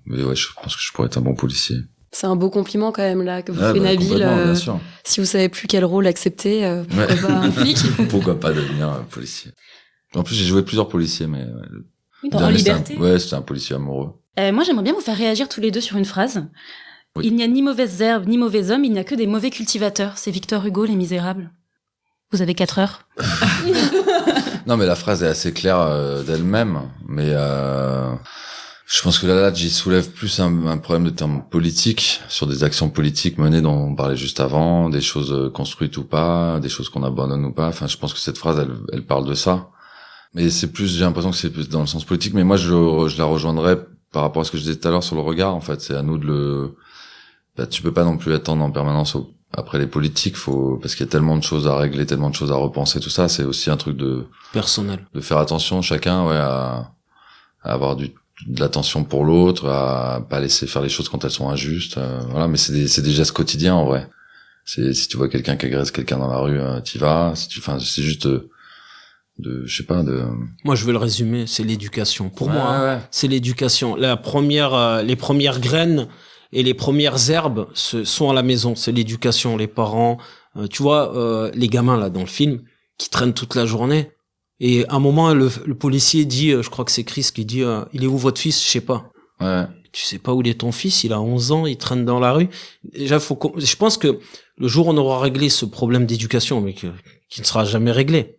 mais ouais, je pense que je pourrais être un bon policier. C'est un beau compliment quand même là que vous faites Nabil. Bien sûr. Si vous savez plus quel rôle accepter, pourquoi pas un flic. Pourquoi pas devenir un policier. En plus, j'ai joué plusieurs policiers, mais Oui, En liberté. C'était un policier amoureux. Moi, j'aimerais bien vous faire réagir tous les deux sur une phrase. Oui. Il n'y a ni mauvaises herbes, ni mauvais hommes, il n'y a que des mauvais cultivateurs. C'est Victor Hugo, Les Misérables. Vous avez 4 heures. Non, mais la phrase est assez claire d'elle-même, mais je pense que là, j'y soulève plus un problème de termes politiques, sur des actions politiques menées dont on parlait juste avant, des choses construites ou pas, des choses qu'on abandonne ou pas. Enfin, je pense que cette phrase, elle parle de ça. Mais c'est plus, j'ai l'impression que c'est plus dans le sens politique, mais moi, je la rejoindrais par rapport à ce que je disais tout à l'heure sur le regard, en fait. C'est à nous tu peux pas non plus attendre en permanence après les politiques, parce qu'il y a tellement de choses à régler, tellement de choses à repenser, tout ça. C'est aussi un truc personnel. De faire attention, chacun, à avoir de l'attention pour l'autre, à pas laisser faire les choses quand elles sont injustes. Voilà, mais c'est des gestes quotidiens, en vrai. Si tu vois quelqu'un qui agresse quelqu'un dans la rue, t'y vas. C'est juste Moi, je vais le résumer, c'est l'éducation. Pour moi, ouais. C'est l'éducation. Les premières graines et les premières herbes sont à la maison. C'est l'éducation, les parents. Tu vois, les gamins, là, dans le film, qui traînent toute la journée. Et à un moment, le policier dit, je crois que c'est Chris qui dit, il est où votre fils? Je sais pas. Ouais. Tu sais pas où il est ton fils? Il a 11 ans, il traîne dans la rue. Déjà, je pense que le jour où on aura réglé ce problème d'éducation, mais qui ne sera jamais réglé,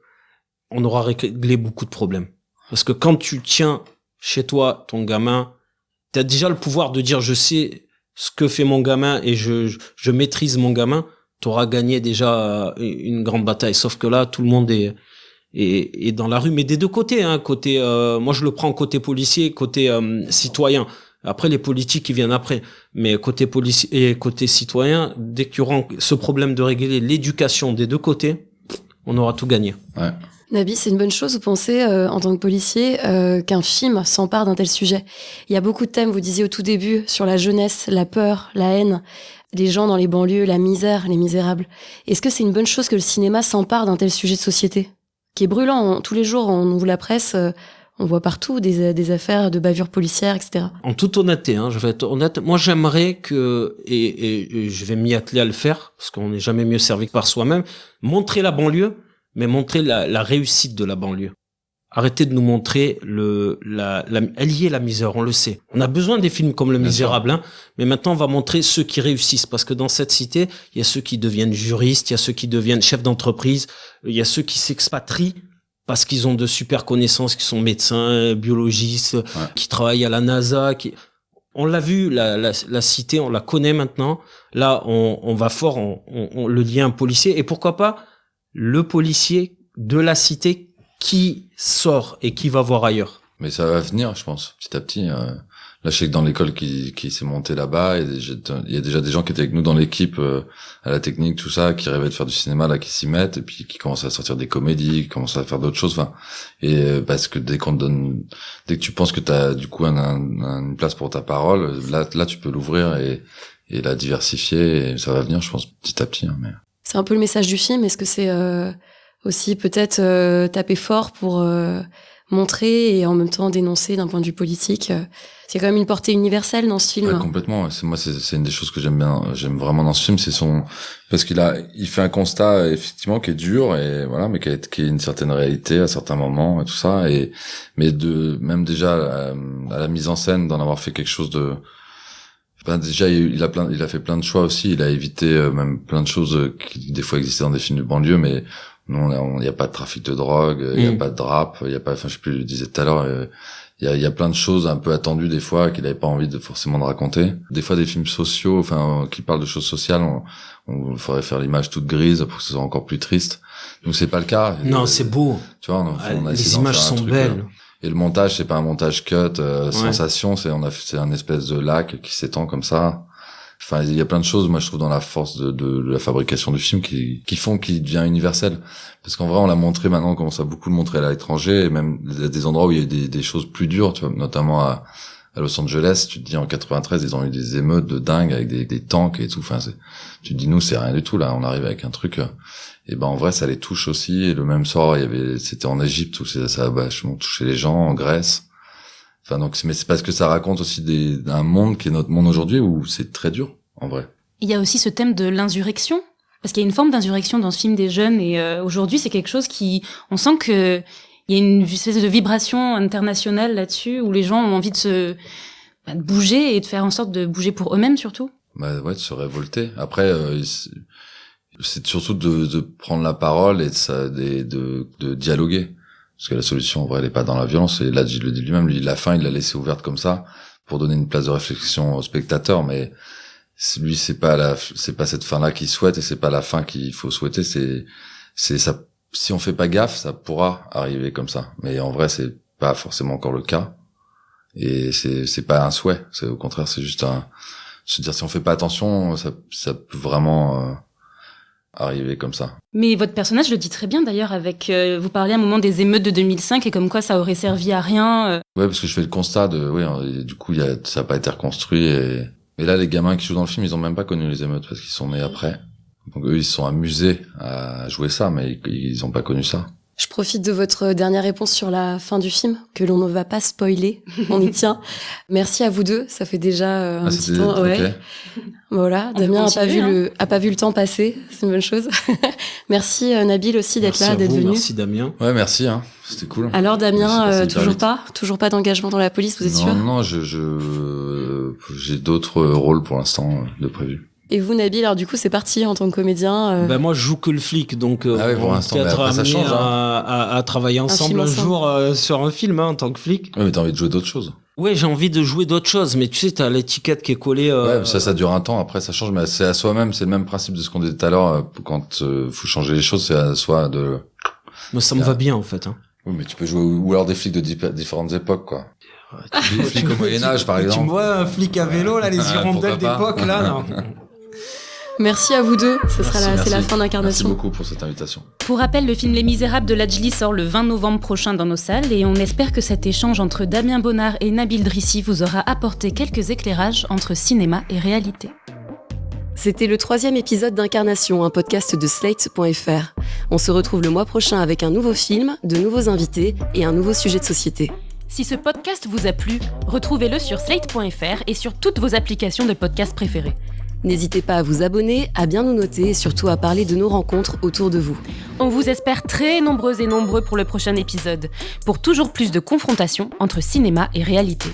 on aura réglé beaucoup de problèmes. Parce que quand tu tiens chez toi ton gamin, t'as déjà le pouvoir de dire je sais ce que fait mon gamin et je maîtrise mon gamin, t'auras gagné déjà une grande bataille. Sauf que là, tout le monde est dans la rue, mais des deux côtés, hein. Côté, moi je le prends côté policier, côté citoyen. Après, les politiques, ils viennent après. Mais côté policier et côté citoyen, dès qu'il y aura ce problème de régler l'éducation des deux côtés, on aura tout gagné. Ouais. Nabi, c'est une bonne chose, vous pensez, en tant que policier, qu'un film s'empare d'un tel sujet? Il y a beaucoup de thèmes, vous disiez au tout début, sur la jeunesse, la peur, la haine, les gens dans les banlieues, la misère, les misérables. Est-ce que c'est une bonne chose que le cinéma s'empare d'un tel sujet de société qui est brûlant? Tous les jours, on ouvre la presse, on voit partout des affaires de bavures policières, etc. En toute honnêteté, je vais être honnête, moi j'aimerais que, et je vais m'y atteler à le faire, parce qu'on n'est jamais mieux servi que par soi-même, montrer la banlieue, mais montrer la réussite de la banlieue. Arrêtez de nous montrer elle y est la misère, on le sait. On a besoin des films comme Le Misérable, mais maintenant on va montrer ceux qui réussissent, parce que dans cette cité, il y a ceux qui deviennent juristes, il y a ceux qui deviennent chefs d'entreprise, il y a ceux qui s'expatrient parce qu'ils ont de super connaissances, qui sont médecins, biologistes, qui travaillent à la NASA, on l'a vu, la cité, on la connaît maintenant. Là, on va fort, on le lien policier, et pourquoi pas le policier de la cité qui sort et qui va voir ailleurs. Mais ça va venir, je pense, petit à petit. Là, je sais que dans l'école qui s'est montée là-bas, il y a déjà des gens qui étaient avec nous dans l'équipe, à la technique, tout ça, qui rêvaient de faire du cinéma, là, qui s'y mettent, et puis qui commencent à sortir des comédies, qui commencent à faire d'autres choses, enfin. Et parce que dès que tu penses que t'as du coup une place pour ta parole, là, tu peux l'ouvrir et la diversifier, et ça va venir, je pense, petit à petit. Mais c'est un peu le message du film. Est-ce que c'est aussi peut-être taper fort pour montrer et en même temps dénoncer d'un point de vue politique? C'est quand même une portée universelle dans ce film. Ouais, complètement. C'est une des choses que j'aime vraiment dans ce film, parce il fait un constat effectivement qui est dur et voilà, mais qui est une certaine réalité à certains moments et tout ça, mais même déjà à la mise en scène d'en avoir fait quelque chose de. Ben déjà, il a fait plein de choix aussi. Il a évité même plein de choses qui des fois existaient dans des films de banlieue, mais nous, il n'y a pas de trafic de drogue, il n'y a pas de rap, il y a pas, enfin, je sais plus, je le disais tout à l'heure, il y a plein de choses un peu attendues des fois qu'il n'avait pas envie forcément de raconter. Des fois, des films sociaux, enfin, qui parlent de choses sociales, on faudrait faire l'image toute grise pour que ce soit encore plus triste. Donc c'est pas le cas. Non, c'est beau. Tu vois, on a les images sont belles. Et le montage, c'est pas un montage cut, sensation, c'est un espèce de lac qui s'étend comme ça. Enfin, il y a plein de choses, moi, je trouve, dans la force de la fabrication du film qui font qu'il devient universel. Parce qu'en vrai, on l'a montré maintenant, on commence à beaucoup le montrer à l'étranger, et même à des endroits où il y a eu des choses plus dures, tu vois, notamment à Los Angeles. Tu te dis, en 93, ils ont eu des émeutes de dingue avec des tanks et tout. Enfin, tu te dis, nous, c'est rien du tout, là. On arrive avec un truc, et ben, en vrai, ça les touche aussi. Et le même soir, c'était en Égypte où ça a vachement touché les gens, en Grèce. Enfin, donc, mais c'est parce que ça raconte aussi d'un monde qui est notre monde aujourd'hui où c'est très dur, en vrai. Il y a aussi ce thème de l'insurrection, parce qu'il y a une forme d'insurrection dans ce film des jeunes, et aujourd'hui, c'est quelque chose on sent que il y a une espèce de vibration internationale là-dessus, où les gens ont envie de bouger et de faire en sorte de bouger pour eux-mêmes, surtout. Bah ouais, de se révolter. Après, c'est surtout de prendre la parole et de dialoguer. Parce que la solution, en vrai, elle est pas dans la violence. Et là, je le dis lui-même, la fin, il l'a laissée ouverte comme ça, pour donner une place de réflexion au spectateur, mais lui, c'est pas cette fin-là qu'il souhaite, et c'est pas la fin qu'il faut souhaiter, c'est ça. Si on fait pas gaffe, ça pourra arriver comme ça. Mais en vrai, c'est pas forcément encore le cas. Et c'est pas un souhait. C'est au contraire, c'est juste se dire, si on fait pas attention, ça peut vraiment, arriver comme ça. Mais votre personnage le dit très bien d'ailleurs, avec vous parlez à un moment des émeutes de 2005 et comme quoi ça aurait servi à rien. Ouais, parce que je fais le constat du coup ça a pas été reconstruit, et là les gamins qui jouent dans le film, ils ont même pas connu les émeutes parce qu'ils sont nés après. Donc eux, ils se sont amusés à jouer ça, mais ils ont pas connu ça. Je profite de votre dernière réponse sur la fin du film, que l'on ne va pas spoiler, on y tient. Merci à vous deux, ça fait déjà un petit temps. Ouais. Okay. Voilà, Damien a pas vu le temps passer, c'est une bonne chose. Merci Nabil aussi d'être là, d'être venu. Merci Damien. Ouais, merci, c'était cool. Alors Damien, toujours pas d'engagement dans la police, vous êtes sûr? Non, j'ai d'autres rôles pour l'instant de prévus. Et vous, Nabil, alors du coup, c'est parti en tant que comédien moi, je joue que le flic, donc on pour l'instant, peut être après, ça amené change, à travailler ensemble un jour sur un film en tant que flic. Ouais, mais t'as envie de jouer d'autres choses. Ouais, j'ai envie de jouer d'autres choses, mais tu sais, t'as l'étiquette qui est collée. Ouais, ça dure un temps, après ça change, mais c'est à soi-même, c'est le même principe de ce qu'on disait tout à l'heure, quand faut changer les choses, c'est à soi de... Moi, ça me va bien, en fait. Hein. Oui, mais tu peux jouer, ou alors des flics de différentes époques, quoi. Des flics au Moyen-Âge, par exemple. Tu me vois un flic à vélo, là, les hirondelles d'époque, là, non. Merci à vous deux, c'est la fin d'Incarnation. Merci beaucoup pour cette invitation. Pour rappel, le film Les Misérables de Lajli sort le 20 novembre prochain dans nos salles et on espère que cet échange entre Damien Bonnard et Nabil Drissi vous aura apporté quelques éclairages entre cinéma et réalité. C'était le 3e épisode d'Incarnation, un podcast de Slate.fr. On se retrouve le mois prochain avec un nouveau film, de nouveaux invités et un nouveau sujet de société. Si ce podcast vous a plu, retrouvez-le sur Slate.fr et sur toutes vos applications de podcast préférées. N'hésitez pas à vous abonner, à bien nous noter et surtout à parler de nos rencontres autour de vous. On vous espère très nombreuses et nombreux pour le prochain épisode, pour toujours plus de confrontation entre cinéma et réalité.